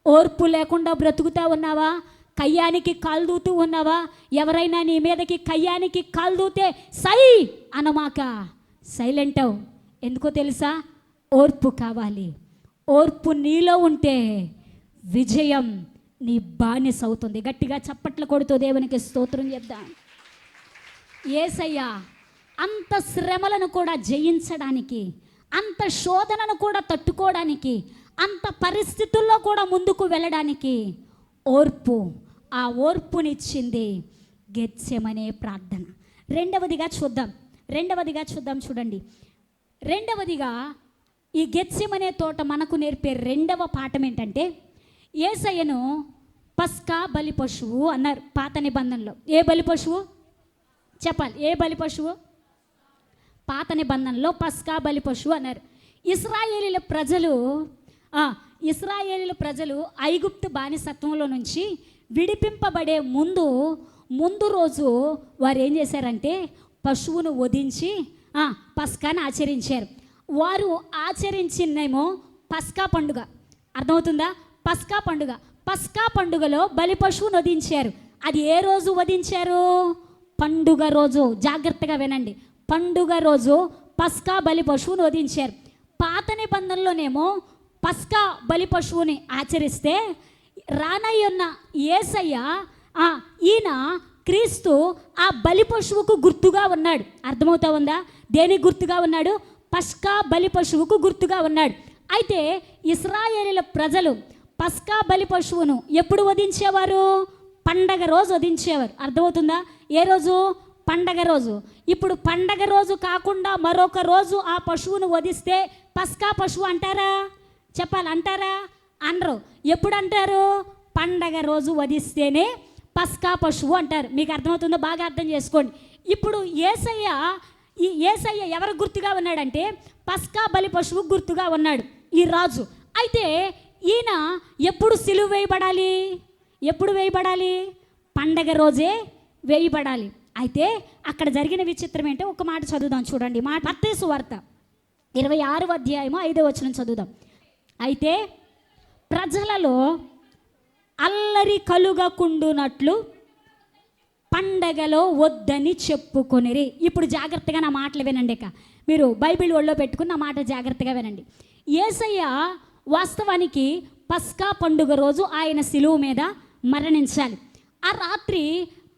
ఓర్పు లేకుండా బ్రతుకుతా ఉన్నావా? కయ్యానికి కాలు దూతూ ఉన్నావా? ఎవరైనా నీ మీదకి కయ్యానికి కాలు దూతే సై అనమాక, సైలెంట్ అవు. ఎందుకో తెలుసా? ఓర్పు కావాలి. ఓర్పు నీలో ఉంటే విజయం నీ బానిస అవుతుంది. గట్టిగా చప్పట్లు కొడుతూ దేవునికి స్తోత్రం చేద్దాం. యేసయ్య అంత శ్రమలను కూడా జయించడానికి, అంత శోధనను కూడా తట్టుకోవడానికి, అంత పరిస్థితుల్లో కూడా ముందుకు వెళ్ళడానికి ఓర్పు, ఆ ఓర్పునిచ్చింది గెత్సెమనే ప్రార్థన. రెండవదిగా చూద్దాం చూడండి. రెండవదిగా ఈ గెత్సెమనే తోట మనకు నేర్పే రెండవ పాఠం ఏంటంటే, యేసయ్యను పస్కా బలి పశువు అన్నారు పాత నిబంధనలో. ఏ బలి పశువు చెప్పాలి? ఏ బలి పశువు? పాత నిబంధనలో పస్కా బలి పశువు అన్నారు. ఇశ్రాయేలీల ప్రజలు ఐగుప్తు బానిసత్వంలో నుంచి విడిపింపబడే ముందు రోజు వారు ఏం చేశారంటే పశువును వధించి పస్కాను ఆచరించారు. వారు ఆచరించిందేమో పస్కా పండుగ. అర్థమవుతుందా? పస్కా పండుగలో బలి పశువును వధించారు. అది ఏ రోజు వధించారు? పండుగ రోజు. జాగ్రత్తగా వినండి. పండుగ రోజు పస్కా బలి పశువును వధించారు. పాత నిబంధనలోనేమో పస్కా బలి పశువుని ఆచరిస్తే, రానయ్యున్న యేసయ్య ఈయన క్రీస్తు ఆ బలి పశువుకు గుర్తుగా ఉన్నాడు. అర్థమవుతా ఉందా? దేనికి గుర్తుగా ఉన్నాడు? పస్కా బలి పశువుకు గుర్తుగా ఉన్నాడు. అయితే ఇశ్రాయేలీల ప్రజలు పస్కా బలి పశువును ఎప్పుడు వధించేవారు? పండగ రోజు వధించేవారు. అర్థమవుతుందా? ఏ రోజు? పండగ రోజు. ఇప్పుడు పండగ రోజు కాకుండా మరొక రోజు ఆ పశువును వధిస్తే పస్కా పశువు అంటారా? చెప్పాలి, అంటారా? అనరు. ఎప్పుడు అంటారు? పండగ రోజు వధిస్తేనే పస్కా పశువు అంటారు. మీకు అర్థమవుతుందో? బాగా అర్థం చేసుకోండి. ఇప్పుడు యేసయ్య ఎవరు గుర్తుగా ఉన్నాడంటే పస్కా బలి పశువు గుర్తుగా ఉన్నాడు ఈ రాజు. అయితే ఈయన ఎప్పుడు సిలువ వేయబడాలి? ఎప్పుడు వేయబడాలి? పండగ రోజే వేయబడాలి. అయితే అక్కడ జరిగిన విచిత్రం ఏంటో ఒక మాట చదువుదాం చూడండి. మత్తయి సువార్త 26వ అధ్యాయము 5వ వచనం చదువుదాం. అయితే ప్రజలలో అల్లరి కలుగకుండునట్లు పండగలో వద్దని చెప్పుకొనిరి. ఇప్పుడు జాగ్రత్తగా నా మాటలు వినండి. మీరు బైబిల్ ఒళ్ళో పెట్టుకుని నా మాట జాగ్రత్తగా వినండి. యేసయ్య వాస్తవానికి పస్కా పండుగ రోజు ఆయన శిలువ మీద మరణించాలి. ఆ రాత్రి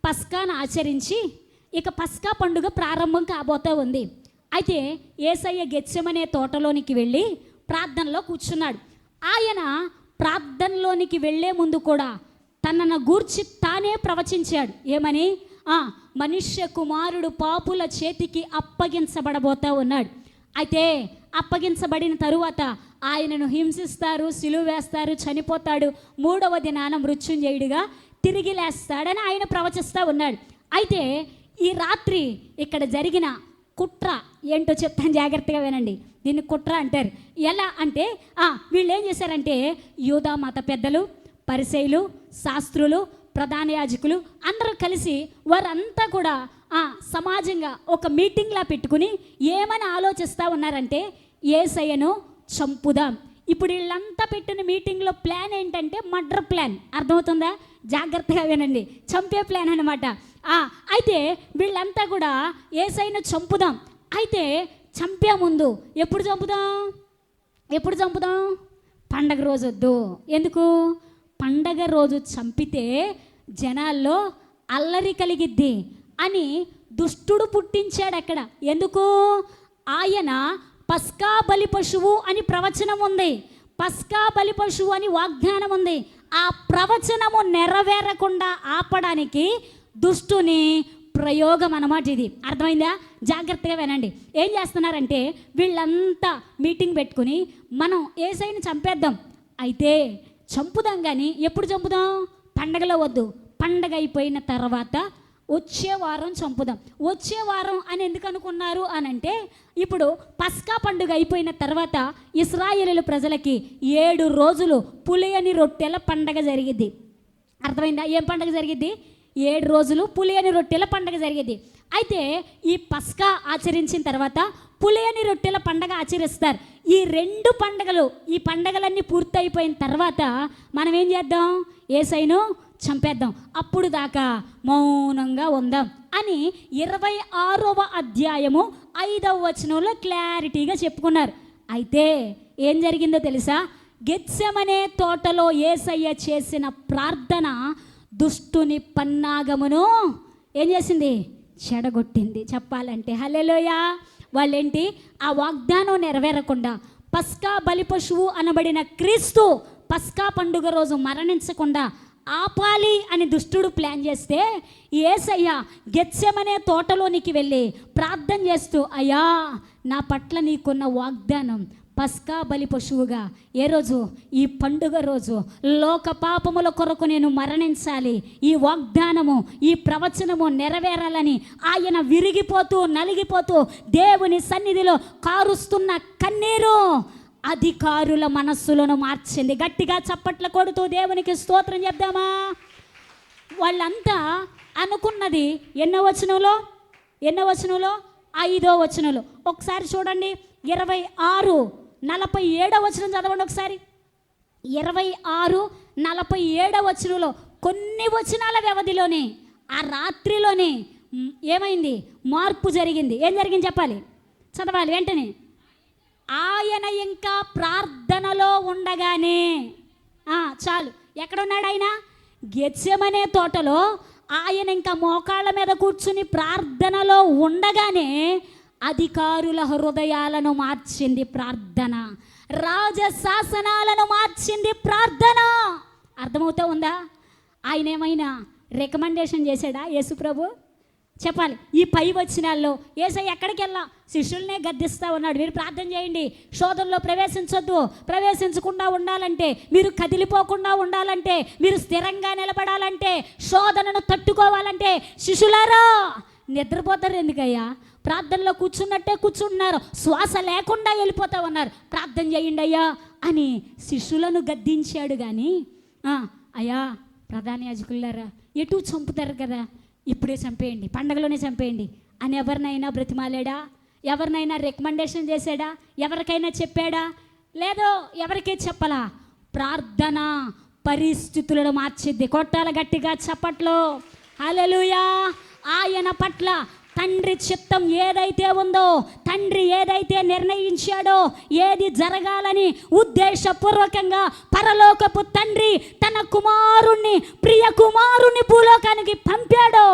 పస్కాను ఆచరించి ఇక పస్కా పండుగ ప్రారంభం కాబోతూ ఉంది. అయితే యేసయ్య గెత్సెమనే తోటలోనికి వెళ్ళి ప్రార్థనలో కూర్చున్నాడు. ఆయన ప్రార్థనలోనికి వెళ్ళే ముందు కూడా తనను గూర్చి తానే ప్రవచించాడు. ఏమని? మనుష్య కుమారుడు పాపుల చేతికి అప్పగించబడబోతా ఉన్నాడు. అయితే అప్పగించబడిన తరువాత ఆయనను హింసిస్తారు, సిలువ వేస్తారు, చనిపోతాడు, 3వ దినాన మృత్యుంజయుడిగా తిరిగి లేస్తాడని ఆయన ప్రవచిస్తూ ఉన్నాడు. అయితే ఈ రాత్రి ఇక్కడ జరిగిన కుట్ర ఏంటో చెప్తాను, జాగ్రత్తగా వినండి. దీన్ని కుట్ర అంటారు. ఎలా అంటే వీళ్ళు ఏం చేశారంటే యూదా మత పెద్దలు, పరిసయ్యులు, శాస్త్రులు, ప్రధాన యాజకులు అందరూ కలిసి వారంతా కూడా సమాజంగా ఒక మీటింగ్లా పెట్టుకుని ఏమని ఆలోచిస్తూ ఉన్నారంటే యేసయ్యను చంపుదాం. ఇప్పుడు వీళ్ళంతా పెట్టిన మీటింగ్లో ప్లాన్ ఏంటంటే మర్డర్ ప్లాన్. అర్థమవుతుందా? జాగ్రత్తగా వినండి. చంపే ప్లాన్ అనమాట. అయితే వీళ్ళంతా కూడా యేసయ్యను చంపుదాం. అయితే చంపే ముందు ఎప్పుడు చంపుదాం? పండగ రోజు వద్దు. ఎందుకు? పండగ రోజు చంపితే జనాల్లో అల్లరి కలిగిద్ది. అని దుష్టుడు పుట్టించాడు. అక్కడ ఎందుకు? ఆయన పస్కా బలి పశువు అని ప్రవచనం ఉంది, పస్కా బలి పశువు అని వాగ్దానం ఉంది. ఆ ప్రవచనము నెరవేరకుండా ఆపడానికి దుష్టుని ప్రయోగం అన్నమాట ఇది. అర్థమైందా? జాగ్రత్తగా వినండి. ఏం చేస్తున్నారంటే వీళ్ళంతా మీటింగ్ పెట్టుకుని మనం యేసయ్యని చంపేద్దాం, అయితే చంపుదాం, కానీ ఎప్పుడు చంపుదాం? పండగలో వద్దు, పండగ అయిపోయిన తర్వాత వచ్చే వారం చంపుదాం. వచ్చే వారం అని ఎందుకు అనుకున్నారు అని అంటే, ఇప్పుడు పస్కా పండుగ అయిపోయిన తర్వాత ఇశ్రాయేలు ప్రజలకి 7 రోజులు పులియని రొట్టెల పండగ జరిగిద్ది. అర్థమైందా? ఏం పండగ జరిగిద్ది? 7 రోజులు పులియని రొట్టెల పండగ జరిగేది. అయితే ఈ పస్కా ఆచరించిన తర్వాత పులియని రొట్టెల పండగ ఆచరిస్తారు. ఈ 2 పండగలు, ఈ పండగలన్నీ పూర్తయిపోయిన తర్వాత మనం ఏం చేద్దాం? యేసయ్యను చంపేద్దాం, అప్పుడు దాకా మౌనంగా ఉందాం అని 26వ అధ్యాయము 5వ వచనంలో క్లారిటీగా చెప్పుకున్నారు. అయితే ఏం జరిగిందో తెలుసా? గెత్సెమనే తోటలో యేసయ్య చేసిన ప్రార్థన దుష్టుని పన్నాగమును ఏం చేసింది? చెడగొట్టింది. చెప్పాలంటే హల్లెలూయా. వాళ్ళేంటి? ఆ వాగ్దానం నెరవేరకుండా పస్కా బలి పశువు అనబడిన క్రీస్తు పస్కా పండుగ రోజు మరణించకుండా ఆపాలి అని దుష్టుడు ప్లాన్ చేస్తే, యేసయ్య గెత్సెమనే తోటలోనికి వెళ్ళి ప్రార్థన చేస్తూ, అయ్యా నా పట్ల నీకున్న వాగ్దానం పస్కా బలి పశువుగా ఏ రోజు? ఈ పండుగ రోజు లోక పాపముల కొరకు నేను మరణించాలి, ఈ వాగ్దానము, ఈ ప్రవచనము నెరవేరాలని ఆయన విరిగిపోతూ నలిగిపోతూ దేవుని సన్నిధిలో కారుస్తున్న కన్నీరు అధికారుల మనస్సులను మార్చింది. గట్టిగా చప్పట్ల కొడుతూ దేవునికి స్తోత్రం చెప్దామా? వాళ్ళంతా అనుకున్నది ఎన్నో వచనంలో? 5వ వచనంలో. ఒకసారి చూడండి, 26:47 వచనం చదవండి ఒకసారి. 26:47 వచనంలో కొన్ని వచనాల వ్యవధిలోనే ఆ రాత్రిలోనే ఏమైంది? మార్పు జరిగింది. ఏం జరిగింది చెప్పాలి, చదవాలి వెంటనే. ఆయన ఇంకా ప్రార్థనలో ఉండగానే, చాలు, ఎక్కడున్నాడు ఆయన? గెత్సెమనే తోటలో ఆయన ఇంకా మోకాళ్ళ మీద కూర్చుని ప్రార్థనలో ఉండగానే అధికారుల హృదయాలను మార్చింది ప్రార్థన, రాజశాసనాలను మార్చింది ప్రార్థన. అర్థమవుతా ఉందా? ఆయన ఏమైనా రికమెండేషన్ చేశాడా యేసుప్రభు? చెప్పాలి. ఈ పై వచనాల్లో యేసయ్య ఎక్కడికి వెళ్ళా శిష్యుల్నే గద్దిస్తూ ఉన్నాడు, మీరు ప్రార్థన చేయండి, శోధనలో ప్రవేశించొద్దు, ప్రవేశించకుండా ఉండాలంటే, మీరు కదిలిపోకుండా ఉండాలంటే, మీరు స్థిరంగా నిలబడాలంటే, శోధనను తట్టుకోవాలంటే శిష్యులారా నిద్రపోతారు ఎందుకయ్యా? ప్రార్థనలో కూర్చున్నట్టే కూర్చుంటున్నారు, శ్వాస లేకుండా వెళ్ళిపోతా ఉన్నారు, ప్రార్థన చేయండి అయ్యా అని శిష్యులను గద్దించాడు. కానీ అయ్యా ప్రధాన యాజకులారా ఎటు చంపుతారు కదా, ఇప్పుడే చంపేయండి, పండగలోనే చంపేయండి అని ఎవరినైనా బ్రతిమాలాడా? ఎవరినైనా రికమెండేషన్ చేశాడా? ఎవరికైనా చెప్పాడా? లేదో, ఎవరికీ చెప్పలా. ప్రార్థన పరిస్థితులను మార్చిద్ది. కొట్టాల గట్టిగా చప్పట్లో హల్లెలూయా. ఆయన పట్ల తండ్రి చిత్తం ఏదైతే ఉందో, తండ్రి ఏదైతే నిర్ణయించాడో, ఏది జరగాలని ఉద్దేశపూర్వకంగా పరలోకపు తండ్రి తన కుమారుణ్ణి, ప్రియ కుమారుణ్ణి భూలోకానికి పంపాడో,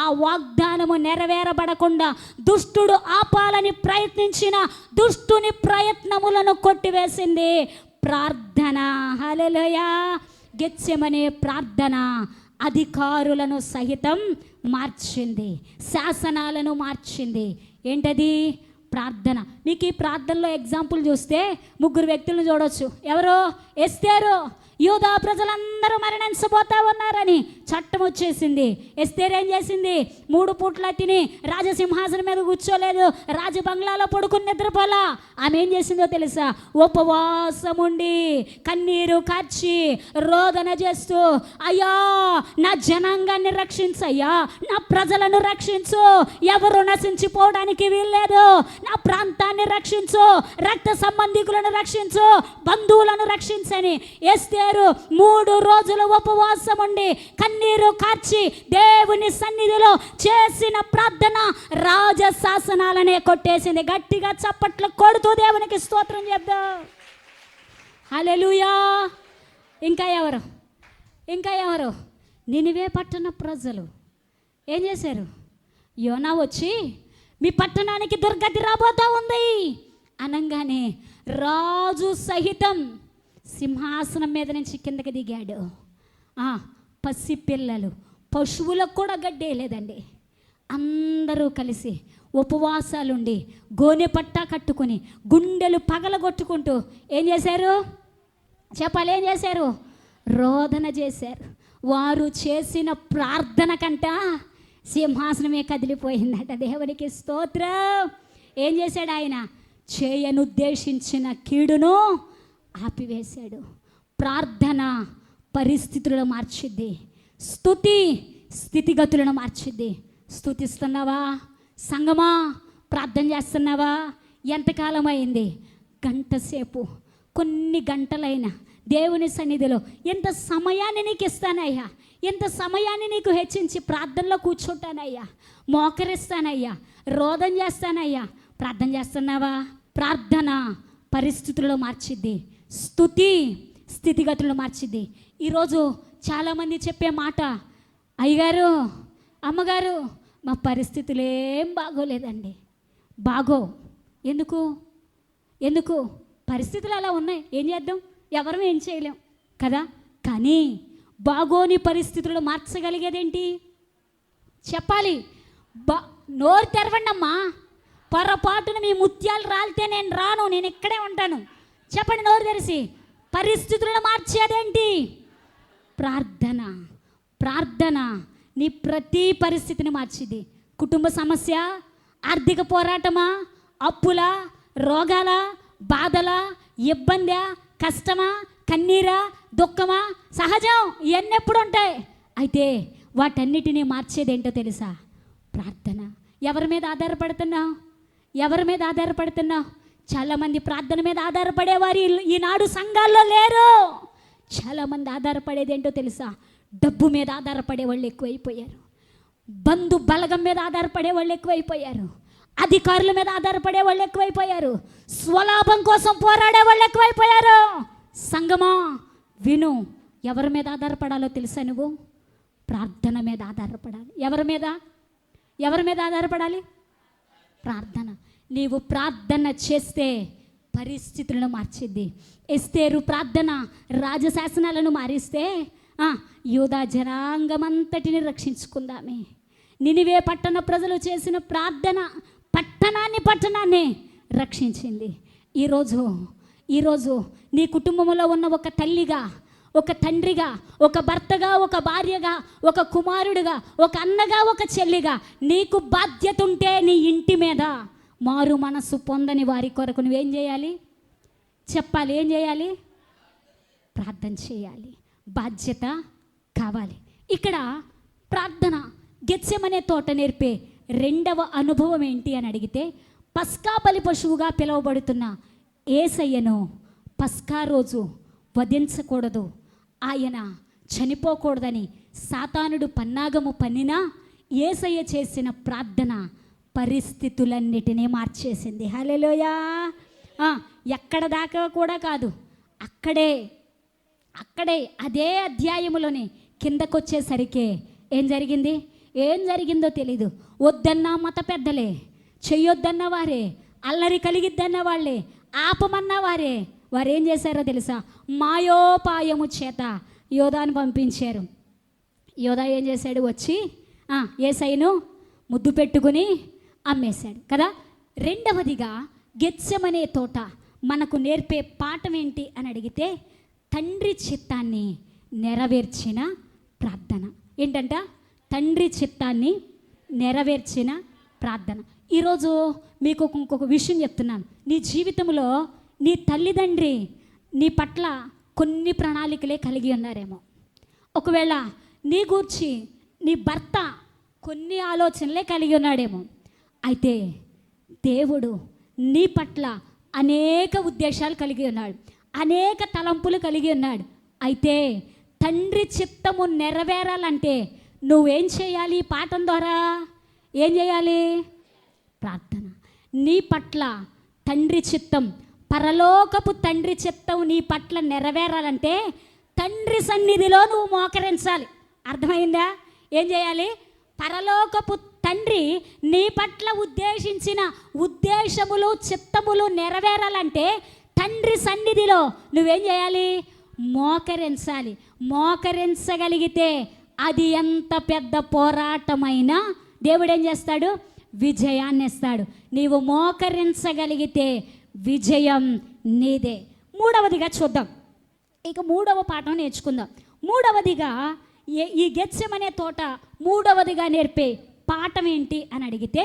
ఆ వాగ్దానము నెరవేరబడకుండా దుష్టుడు ఆపాలని ప్రయత్నించిన దుష్టుని ప్రయత్నములను కొట్టివేసింది ప్రార్థన. హల్లెలూయా. గెత్సెమనే ప్రార్థన అధికారులను సహితం మార్చింది, శాసనాలను మార్చింది. ఏంటది? ప్రార్థన. మీకు ఈ ప్రార్థనలో ఎగ్జాంపుల్ చూస్తే 3 వ్యక్తులను చూడవచ్చు. ఎవరో? ఎస్తేరు. యూదా ప్రజలందరూ మరణించబోతా ఉన్నారని చట్టం వచ్చేసింది. ఎస్తేరు ఏం చేసింది? 3 పూట్ల తిని రాజసింహాసనం మీద కూర్చోలేదు, రాజబంగ్లాలో పడుకుని నిద్రపోలా. ఆమె ఏం చేసిందో తెలుసా? ఉపవాసం ఉండి కన్నీరు కార్చి రోదన చేస్తూ, అయ్యా నా జనాంగాన్ని రక్షించయ్యా, నా ప్రజలను రక్షించు, ఎవరు నశించిపోవడానికి వీల్లేదు, నా ప్రాంతాన్ని రక్షించు, రక్త సంబంధికులను రక్షించు, బంధువులను రక్షించని ఎస్తేరు 3 రోజులు ఉపవాసం ఉండి కన్నీరు కార్చి దేవుని సన్నిధిలో చేసిన ప్రార్థన రాజశాసనాలనే కొట్టేసింది. గట్టిగా చప్పట్లు కొడుతూ దేవునికి స్తోత్రం చెప్దాం. హల్లెలూయా. ఇంకా ఎవరు? నినివే పట్టణ ప్రజలు ఏం చేశారు? యోనా వచ్చి మీ పట్టణానికి దుర్గతి రాబోతా ఉంది అనగానే రాజు సహితం సింహాసనం మీద నుంచి కిందకి దిగాడు. పసిపిల్లలు, పశువులకు కూడా గడ్డేయలేదండి. అందరూ కలిసి ఉపవాసాలుండి గోనె పట్టా కట్టుకుని గుండెలు పగలగొట్టుకుంటూ ఏం చేశారు చెప్పాలి? ఏం చేశారు? రోదన చేశారు. వారు చేసిన ప్రార్థన కంట సింహాసనమే కదిలిపోయిందట. దేవునికి స్తోత్రం. ఏం చేశాడు ఆయన? చేయనుద్దేశించిన కీడును ఆపివేశాడు. ప్రార్థన పరిస్థితులను మార్చిద్ది, స్తుతి స్థితిగతులను మార్చిద్ది. స్తుతిస్తున్నావా సంగమా? ప్రార్థన చేస్తున్నావా? ఎంతకాలం అయింది? గంట సేపు, కొన్ని గంటలైనా దేవుని సన్నిధిలో ఎంత సమయాన్ని నీకు ఇస్తానయ్యా, ఎంత సమయాన్ని నీకు హెచ్చించి ప్రార్థనలో కూర్చుంటానయ్యా, మోకరిస్తానయ్యా, రోదన చేస్తానయ్యా. ప్రార్థన చేస్తున్నావా? ప్రార్థన పరిస్థితులను మార్చిద్ది, స్తుతి స్థితిగతులను మార్చిద్ది. ఈరోజు చాలామంది చెప్పే మాట, అయ్యగారు, అమ్మగారు, మా పరిస్థితులు ఏం బాగోలేదండి. ఎందుకు పరిస్థితులు అలా ఉన్నాయి, ఏం చేద్దాం? ఎవరు ఏం చేయలేం కదా. కానీ బాగోని పరిస్థితులు మార్చగలిగేదేంటి చెప్పాలి? నోరు తెరవండి అమ్మా. పొరపాటున మీ ముత్యాలు రాలితే నేను రాను, నేను ఇక్కడే ఉంటాను. చెప్పండి నోరు తెరిసి. పరిస్థితులను మార్చేదేంటి? ప్రార్థన. ప్రార్థన నీ ప్రతి పరిస్థితిని మార్చిది. కుటుంబ సమస్య, ఆర్థిక పోరాటమా, అప్పుల, రోగాల, బాధల, ఇబ్బందా, కష్టమా, కన్నీరా, దుఃఖమా, సహజం. ఇవన్నీ ఎప్పుడు ఉంటాయి. అయితే వాటన్నిటినీ మార్చేదేంటో తెలుసా? ప్రార్థన. ఎవరి మీద ఆధారపడుతున్నావు? ఎవరి మీద ఆధారపడుతున్నావు? చాలామంది ప్రార్థన మీద ఆధారపడేవారు ఈనాడు సంఘాల్లో లేరు. చాలామంది ఆధారపడేది ఏంటో తెలుసా? డబ్బు మీద ఆధారపడే వాళ్ళు ఎక్కువైపోయారు, బంధు బలగం మీద ఆధారపడే వాళ్ళు ఎక్కువైపోయారు, అధికారుల మీద ఆధారపడే వాళ్ళు ఎక్కువైపోయారు, స్వలాభం కోసం పోరాడే వాళ్ళు ఎక్కువైపోయారు. సంగమా విను, ఎవరి మీద ఆధారపడాలో తెలుసా? నువ్వు ప్రార్థన మీద ఆధారపడాలి. ఎవరి మీద ఆధారపడాలి? ప్రార్థన. నీవు ప్రార్థన చేస్తే పరిస్థితులను మార్చిద్ది. ఎస్తేరు ప్రార్థన రాజశాసనాలను మారిస్తే యూదా జనాంగమంతటిని రక్షించుకుందామే. నినివే పట్టణ ప్రజలు చేసిన ప్రార్థన పట్టణాన్ని రక్షించింది. ఈరోజు నీ కుటుంబంలో ఉన్న ఒక తల్లిగా, ఒక తండ్రిగా, ఒక భర్తగా, ఒక భార్యగా, ఒక కుమారుడిగా, ఒక అన్నగా, ఒక చెల్లిగా నీకు బాధ్యత ఉంటే నీ ఇంటి మీద మారు మనసు పొందని వారి కొరకు నువ్వేం చేయాలి చెప్పాలి? ఏం చేయాలి? ప్రార్థన చేయాలి. బాధ్యత కావాలి. ఇక్కడ ప్రార్థన గెత్సెమనే తోట నేర్పే రెండవ అనుభవం ఏంటి అని అడిగితే, పస్కా బలి పశువుగా పిలువబడుతున్న యేసయ్యను పస్కా రోజు వధించకూడదు, ఆయన చనిపోకూడదని సాతానుడు పన్నాగము పన్నినా యేసయ్య చేసిన ప్రార్థన పరిస్థితులన్నిటినీ మార్చేసింది. హల్లెలూయా. ఎక్కడ దాకా కూడా కాదు, అక్కడే అదే అధ్యాయములోనే కిందకొచ్చేసరికి ఏం జరిగిందో తెలీదు. వద్దన్న మత పెద్దలే, చెయ్యొద్దన్న వారే, అల్లరి కలిగిద్దన్న వాళ్ళే, ఆపమన్న వారే, వారు ఏం చేశారో తెలుసా? మాయోపాయము చేత యోధాను పంపించారు. యోధా ఏం చేశాడు? వచ్చి యేసయ్యను ముద్దు పెట్టుకుని అమ్మేశాడు కదా. రెండవదిగా గెత్సెమనే తోట మనకు నేర్పే పాఠం ఏంటి అని అడిగితే, తండ్రి చిత్తాన్ని నెరవేర్చిన ప్రార్థన. ఏంటంట? తండ్రి చిత్తాన్ని నెరవేర్చిన ప్రార్థన. ఈరోజు మీకు ఇంకొక విషయం చెప్తున్నాను. నీ జీవితంలో నీ తల్లిదండ్రి నీ పట్ల కొన్ని ప్రణాళికలే కలిగి ఉన్నారేమో. ఒకవేళ నీ గూర్చి నీ భర్త కొన్ని ఆలోచనలే కలిగి ఉన్నాడేమో. అయితే దేవుడు నీ పట్ల అనేక ఉద్దేశాలు కలిగి ఉన్నాడు, అనేక తలంపులు కలిగి ఉన్నాడు. అయితే తండ్రి చిత్తము నెరవేరాలంటే నువ్వేం చేయాలి? ఈ పాఠం ద్వారా ఏం చేయాలి? ప్రార్థన. నీ పట్ల తండ్రి చిత్తం, పరలోకపు తండ్రి చిత్తం నీ పట్ల నెరవేరాలంటే తండ్రి సన్నిధిలో నువ్వు మోకరించాలి. అర్థమైందా? ఏం చేయాలి? పరలోకపు తండ్రి నీ పట్ల ఉద్దేశించిన ఉద్దేశములు చిత్తములు నెరవేరాలంటే తండ్రి సన్నిధిలో నువ్వేం చేయాలి? మోకరించాలి. మోకరించగలిగితే అది ఎంత పెద్ద పోరాటమైనా దేవుడు ఏం చేస్తాడు? విజయాన్ని ఇస్తాడు. నీవు మోకరించగలిగితే విజయం నీదే. మూడవదిగా చూద్దాం. ఇక మూడవ పాఠం నేర్చుకుందాం. మూడవదిగా ఈ గెత్సెమనే తోట మూడవదిగా నేర్పే పాఠం ఏంటి అని అడిగితే,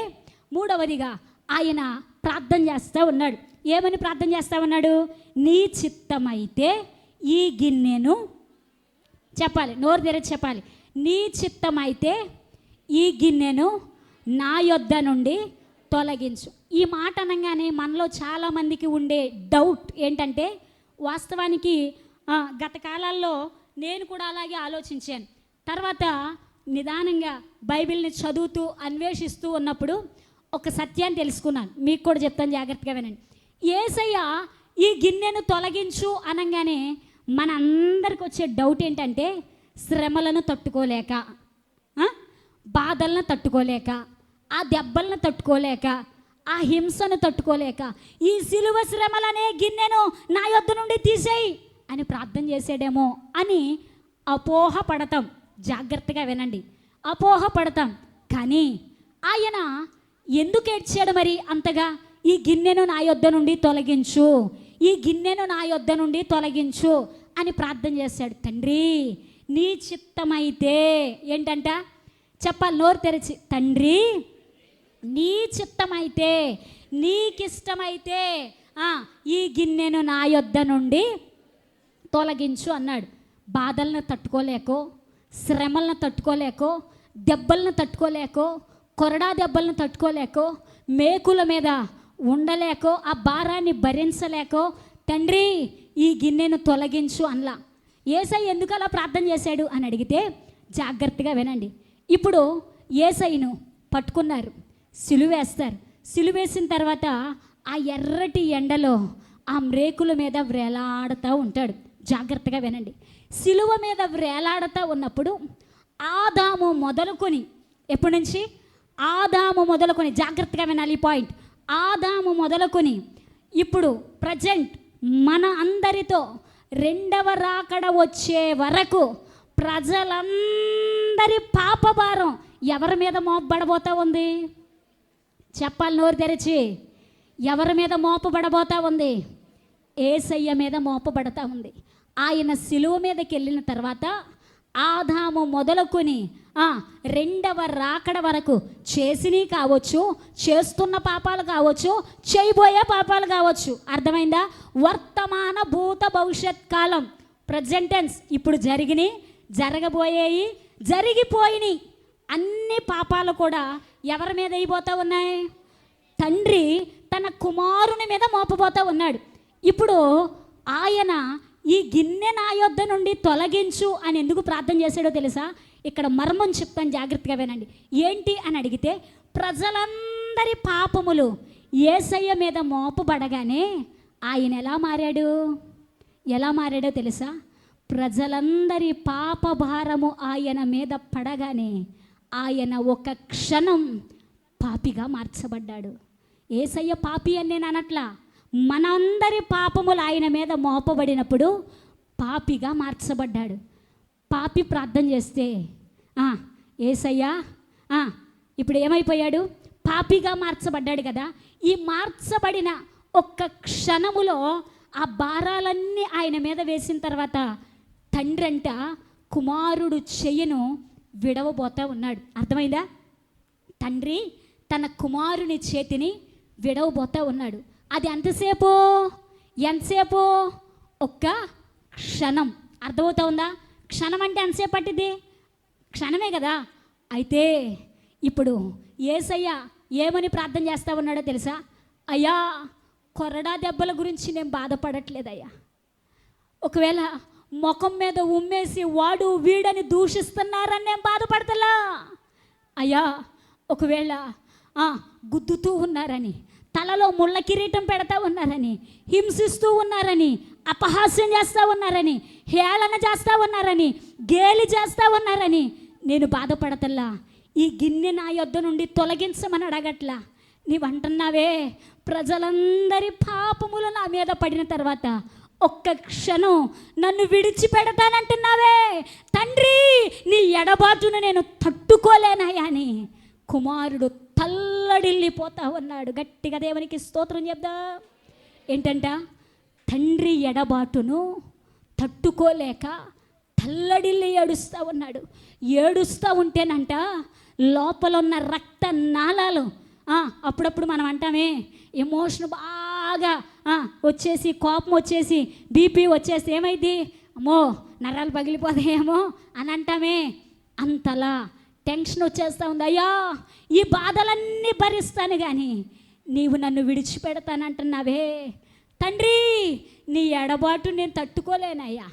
మూడవదిగా ఆయన ప్రార్థన చేస్తూ ఉన్నాడు. ఏమని ప్రార్థన చేస్తూ ఉన్నాడు? నీ చిత్తమైతే ఈ గిన్నెను, చెప్పాలి, నోరు తెరచి చెప్పాలి, నీ చిత్తమైతే ఈ గిన్నెను నా యొద్ద నుండి తొలగించు. ఈ మాట అనగానే మనలో చాలామందికి ఉండే డౌట్ ఏంటంటే, వాస్తవానికి గత కాలాల్లో నేను కూడా అలాగే ఆలోచించాను. తర్వాత నిదానంగా బైబిల్ని చదువుతూ అన్వేషిస్తూ ఉన్నప్పుడు ఒక సత్యాన్ని తెలుసుకున్నాను. మీకు కూడా చెప్తాను, జాగ్రత్తగా వినండి. యేసయ్య ఈ గిన్నెను తొలగించు అనగానే మన అందరికి వచ్చే డౌట్ ఏంటంటే, శ్రమలను తట్టుకోలేక, బాధలను తట్టుకోలేక, ఆ దెబ్బలను తట్టుకోలేక, ఆ హింసను తట్టుకోలేక ఈ సిలువ శ్రమలనే గిన్నెను నా యొద్ద నుండి తీసేయి అని ప్రార్థన చేసాడేమో అని అపోహ పడతాం. జాగ్రత్తగా వినండి, అపోహ పడతాం. కానీ ఆయన ఎందుకు ఏడ్చాడు మరి అంతగా? ఈ గిన్నెను నా యొద్ద నుండి తొలగించు, ఈ గిన్నెను నా యొద్ద నుండి తొలగించు అని ప్రార్థన చేశాడు. తండ్రి నీ చిత్తమైతే ఏంటంట? చెప్పాలి, నోరు తెరిచి. తండ్రి నీ చిత్తమైతే, నీకిష్టమైతే ఈ గిన్నెను నా యొద్ద నుండి తొలగించు అన్నాడు. బాధలను తట్టుకోలేకో, శ్రమలను తట్టుకోలేకో, దెబ్బలను తట్టుకోలేకో, కొరడా దెబ్బలను తట్టుకోలేకో, మేకుల మీద ఉండలేకో, ఆ భారాన్ని భరించలేకో తండ్రి ఈ గిన్నెను తొలగించు అనలా. యేసయ్య ఎందుకు అలా ప్రార్థన చేశాడు అని అడిగితే జాగ్రత్తగా వినండి. ఇప్పుడు యేసయ్యను పట్టుకున్నారు, సిలువేస్తారు. సిలువేసిన తర్వాత ఆ ఎర్రటి ఎండలో ఆ మ్రేకుల మీద వ్రేలాడుతూ ఉంటాడు. జాగ్రత్తగా వినండి. సిలువ మీద వ్రేలాడుతూ ఉన్నప్పుడు ఆదాము మొదలుకొని, ఎప్పటి నుంచి? ఆదాము మొదలుకొని, జాగ్రత్తగా వినాలి ఈ పాయింట్. ఆదాము మొదలుకొని ఇప్పుడు ప్రజెంట్ మన అందరితో రెండవ రాకడ వచ్చే వరకు ప్రజలందరి పాపభారం ఎవరి మీద మోపబడబోతా ఉంది? చెప్పాలి, నోరు తెరిచి. ఎవరి మీద మోపబడబోతా ఉంది? యేసయ్య మీద మోపబడతా ఉంది. ఆయన సిలువ మీదకి వెళ్ళిన తర్వాత ఆదాము మొదలుకొని రెండవ రాకడ వరకు చేసినవి కావచ్చు, చేస్తున్న పాపాలు కావచ్చు, చేయబోయే పాపాలు కావచ్చు. అర్థమైందా? వర్తమాన భూత భవిష్యత్ కాలం, ప్రజెంట్ టెన్స్, ఇప్పుడు జరిగినాయి, జరగబోయేవి, జరిగిపోయినాయి అన్ని పాపాలు కూడా ఎవరి మీద అయిపోతూ ఉన్నాయి? తండ్రి తన కుమారుని మీద మోపబోతూ ఉన్నాడు. ఇప్పుడు ఆయన ఈ గిన్నె నా యొద్ద నుండి తొలగించు అని ఎందుకు ప్రార్థన చేశాడో తెలుసా? ఇక్కడ మర్మం చెప్తాను, జాగ్రత్తగా వినండి. ఏంటి అని అడిగితే, ప్రజలందరి పాపములు యేసయ్య మీద మోపబడగానే ఆయన ఎలా మారాడు? ఎలా మారాడో తెలుసా? ప్రజలందరి పాప భారము ఆయన మీద పడగానే ఆయన ఒక క్షణం పాపిగా మార్చబడ్డాడు. యేసయ్య పాపి అని నేను అనట్లా, మనందరి పాపములు ఆయన మీద మోపబడినప్పుడు పాపిగా మార్చబడ్డాడు. పాపి ప్రార్థన చేస్తే యేసయ్యా ఇప్పుడు ఏమైపోయాడు? పాపిగా మార్చబడ్డాడు కదా. ఈ మార్చబడిన ఒక్క క్షణములో ఆ భారాలన్నీ ఆయన మీద వేసిన తర్వాత తండ్రి అంట కుమారుడు చెయ్యను విడవబోతా ఉన్నాడు. అర్థమైందా? తండ్రి తన కుమారుని చేతిని విడవబోతా ఉన్నాడు. అది ఎంతసేపు? ఒక్క క్షణం. అర్థమవుతా ఉందా? క్షణం అంటే ఎంతసేపు పట్టింది? క్షణమే కదా. అయితే ఇప్పుడు యేసయ్య ఏమని ప్రార్థన చేస్తా ఉన్నాడో తెలుసా? అయ్యా, కొరడా దెబ్బల గురించి నేను బాధపడట్లేదయ్యా. ఒకవేళ ముఖం మీద ఉమ్మేసి వాడు వీడని దూషిస్తున్నారని నేను బాధపడతలా అయ్యా. ఒకవేళ గుద్దుతూ ఉన్నారని, తలలో ముళ్ళ కిరీటం పెడతా ఉన్నారని, హింసిస్తూ ఉన్నారని, అపహాస్యం చేస్తూ ఉన్నారని, హేళన చేస్తూ ఉన్నారని, గేలి చేస్తూ ఉన్నారని నేను బాధపడతల్లా. ఈ గిన్నె నా యొద్ద నుండి తొలగించమని అడగట్లా. నీవంటున్నావే, ప్రజలందరి పాపములు నా మీద పడిన తర్వాత ఒక్క క్షణం నన్ను విడిచిపెడతానంటున్నావే. తండ్రి, నీ ఎడబాటును నేను తట్టుకోలేనయ్యా అని కుమారుడు తల్లడిల్లిపోతా ఉన్నాడు. గట్టిగా దేవునికి స్తోత్రం చెప్దా. ఏంటంట? తండ్రి ఎడబాటును తట్టుకోలేక తల్లడిల్లి ఏడుస్తూ ఉన్నాడు. ఏడుస్తూ ఉంటేనంట లోపల ఉన్న రక్త నాళాలు, అప్పుడప్పుడు మనం అంటామే ఎమోషన్ బాగా వచ్చేసి, కోపం వచ్చేసి, బీపీ వచ్చేసి ఏమైంది, అమ్మో నరాలు పగిలిపోతాయేమో అని అంటామే. అంతలా టెన్షన్ వచ్చేస్తూ ఉంది. అయ్యా, ఈ బాధలన్నీ భరిస్తాను కానీ నీవు నన్ను విడిచిపెడతానంటున్నావే. తండ్రి, నీ ఎడబాటు నేను తట్టుకోలేనయ్యా,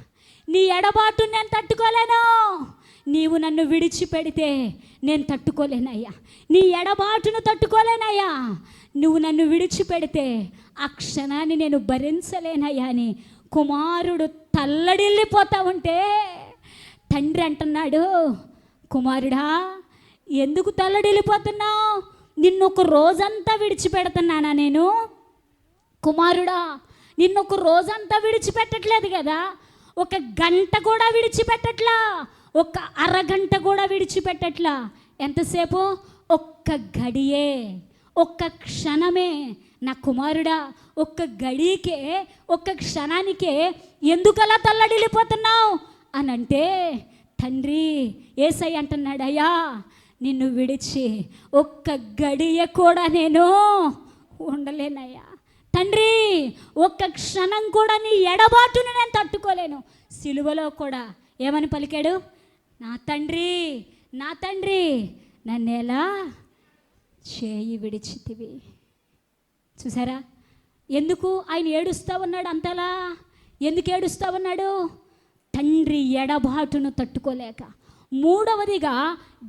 నీ ఎడబాటు నేను తట్టుకోలేను. నీవు నన్ను విడిచిపెడితే నేను తట్టుకోలేనయ్యా, నీ ఎడబాటును తట్టుకోలేనయ్యా. నువ్వు నన్ను విడిచిపెడితే ఆ క్షణాన్ని నేను భరించలేనయ్యా అని కుమారుడు తల్లడిల్లిపోతా ఉంటే తండ్రి అంటున్నాడు, కుమారుడా, ఎందుకు తల్లడిల్లిపోతున్నావు? నిన్నొక రోజంతా విడిచిపెడుతున్నానా నేను? కుమారుడా, నిన్నొక రోజంతా విడిచిపెట్టట్లేదు కదా, ఒక గంట కూడా విడిచిపెట్టట్లా, ఒక అరగంట కూడా విడిచిపెట్టట్లా. ఎంతసేపు? ఒక్క గడియే, ఒక్క క్షణమే. నా కుమారుడా, ఒక్క గడియకే, ఒక్క క్షణానికే ఎందుకలా తల్లడిల్లిపోతున్నావు అని అంటే తండ్రి యేసయ్య అంటున్నాడు, అయ్యా, నిన్ను విడిచి ఒక్క గడియ కూడా నేను ఉండలేనయ్యా. తండ్రి, ఒక్క క్షణం కూడా నీ ఎడబాటును నేను తట్టుకోలేను. సిలువలో కూడా ఏమని పలికాడు? నా తండ్రి, నా తండ్రి, నన్ను ఎలా చేయి విడిచితివి. చూసారా ఎందుకు ఆయన ఏడుస్తూ ఉన్నాడు అంతలా? ఎందుకు ఏడుస్తూ ఉన్నాడు? తండ్రి ఎడబాటును తట్టుకోలేక. మూడవదిగా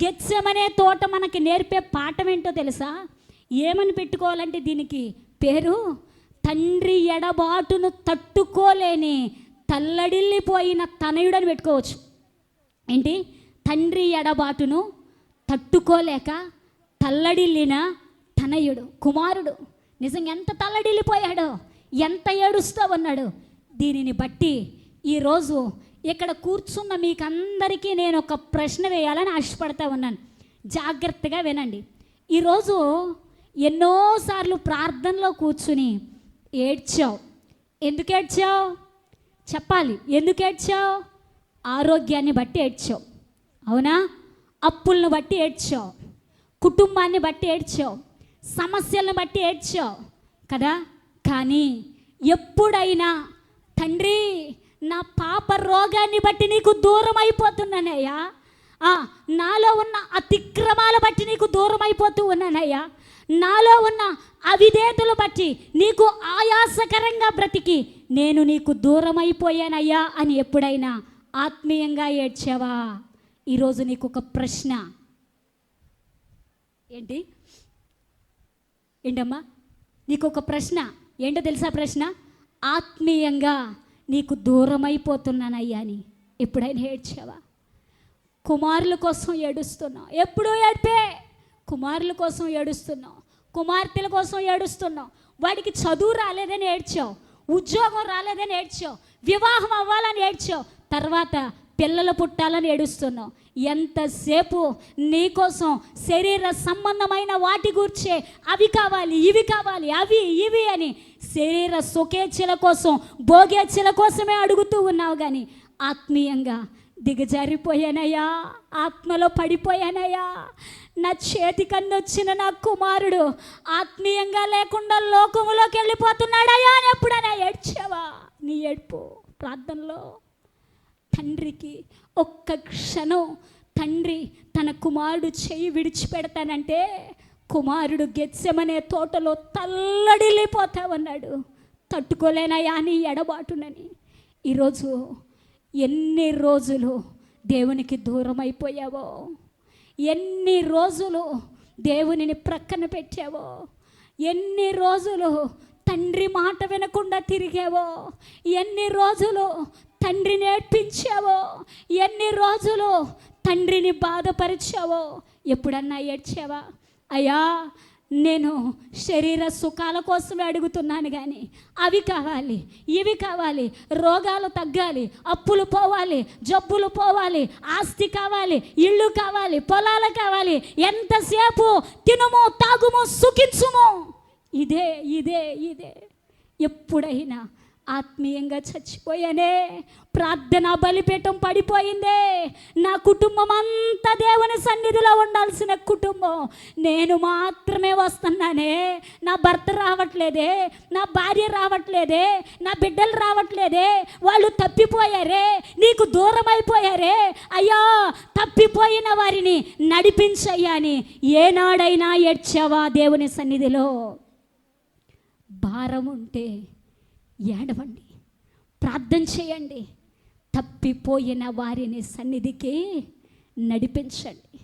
గెత్సెమనే తోట మనకి నేర్పే పాఠం ఏంటో తెలుసా? ఏమని పెట్టుకోవాలంటే దీనికి పేరు తండ్రి ఎడబాటును తట్టుకోలేని తల్లడిల్లిపోయిన తనయుడని పెట్టుకోవచ్చు. ఏంటి? తండ్రి ఎడబాటును తట్టుకోలేక తల్లడిల్లిన తనయుడు, కుమారుడు నిజంగా ఎంత తల్లడిల్లిపోయాడో, ఎంత ఏడుస్తూ ఉన్నాడు. దీనిని బట్టి ఈరోజు ఇక్కడ కూర్చున్న మీకందరికీ నేను ఒక ప్రశ్న వేయాలని ఆశపడతా ఉన్నాను. జాగ్రత్తగా వినండి. ఈరోజు ఎన్నోసార్లు ప్రార్థనలో కూర్చుని ఏడ్చావు. ఎందుకు ఏడ్చావు? చెప్పాలి. ఎందుకు ఏడ్చావు? ఆరోగ్యాన్ని బట్టి ఏడ్చావు, అవునా? అప్పులను బట్టి ఏడ్చావు, కుటుంబాన్ని బట్టి ఏడ్చావు, సమస్యలను బట్టి ఏడ్చావు కదా. కానీ ఎప్పుడైనా తండ్రి, నా పాప రోగాన్ని బట్టి నీకు దూరం అయిపోతున్నానయ్యా, నాలో ఉన్న అతిక్రమాల బట్టి నీకు దూరం అయిపోతూ ఉన్నానయ్యా, నాలో ఉన్న అవిధేతలు బట్టి నీకు ఆయాసకరంగా బ్రతికి నేను నీకు దూరం అయిపోయానయ్యా అని ఎప్పుడైనా ఆత్మీయంగా ఏడ్చావా? ఈరోజు నీకు ఒక ప్రశ్న. ఏంటమ్మా? నీకు ఒక ప్రశ్న. ఏంటో తెలుసా ప్రశ్న? ఆత్మీయంగా నీకు దూరం అయిపోతున్నానయ్యా అని ఎప్పుడైనా ఏడ్చావా? కుమారుల కోసం ఏడుస్తున్నావు, ఎప్పుడూ ఏడ్పే. కుమారుల కోసం ఏడుస్తున్నావు, కుమార్తెల కోసం ఏడుస్తున్నావు. వాడికి చదువు రాలేదని ఏడ్చావు, ఉద్యోగం రాలేదని ఏడ్చావు, వివాహం అవ్వాలని ఏడ్చావు, తర్వాత పిల్లలు పుట్టాలని ఏడుస్తున్నావు. ఎంతసేపు నీకోసం శరీర సంబంధమైన వాటి గురించే, అవి కావాలి, ఇవి కావాలి, అవి ఇవి అని శరీర సుఖేచ్ఛల కోసం, భోగేచ్ఛల కోసమే అడుగుతూ ఉన్నావు. కానీ ఆత్మీయంగా దిగజారిపోయానయ్యా, ఆత్మలో పడిపోయానయ్యా. నా చేతి కన్నొచ్చిన నా కుమారుడు ఆత్మీయంగా లేకుండా లోకములోకి వెళ్ళిపోతున్నాడయ్యా అని ఎప్పుడైనా ఏడ్చావా? నీ ఏడ్పు ప్రార్థనలో తండ్రికి ఒక్క క్షణం తండ్రి తన కుమారుడు చెయ్యి విడిచిపెడతానంటే కుమారుడు గెత్సెమనే తోటలో తల్లడిల్లిపోతా ఉన్నాడు. తట్టుకోలేనయా నీ ఎడబాటునని. ఈరోజు ఎన్ని రోజులు దేవునికి దూరం అయిపోయావో, ఎన్ని రోజులు దేవునిని ప్రక్కన పెట్టావో, ఎన్ని రోజులు తండ్రి మాట వినకుండా తిరిగావో, ఎన్ని రోజులు తండ్రిని ఏడ్పించావో, ఎన్ని రోజులు తండ్రిని బాధపరిచావో ఎప్పుడన్నా ఏడ్చావా? అయ్యా, నేను శరీర సుఖాల కోసమే అడుగుతున్నాను, కానీ అవి కావాలి, ఇవి కావాలి, రోగాలు తగ్గాలి, అప్పులు పోవాలి, జబ్బులు పోవాలి, ఆస్తి కావాలి, ఇళ్ళు కావాలి, పొలాలు కావాలి, ఎంతసేపు తినుము, తాగుము, సుఖించుము, ఇదే ఇదే ఇదే. ఎప్పుడైనా ఆత్మీయంగా చచ్చిపోయానే, ప్రార్థన బలిపీఠం పడిపోయిందే, నా కుటుంబం అంతా దేవుని సన్నిధిలో ఉండాల్సిన కుటుంబం, నేను మాత్రమే వస్తున్నానే, నా భర్త రావట్లేదే, నా భార్య రావట్లేదే, నా బిడ్డలు రావట్లేదే, వాళ్ళు తప్పిపోయారే, నీకు దూరం అయిపోయారే, అయ్యా తప్పిపోయిన వారిని నడిపించయ్యా అని ఏనాడైనా ఏడ్చావా దేవుని సన్నిధిలో? భారం ఉంటే ఏడవండి, ప్రార్థన చేయండి, తప్పిపోయిన వారిని సన్నిధికి నడిపించండి.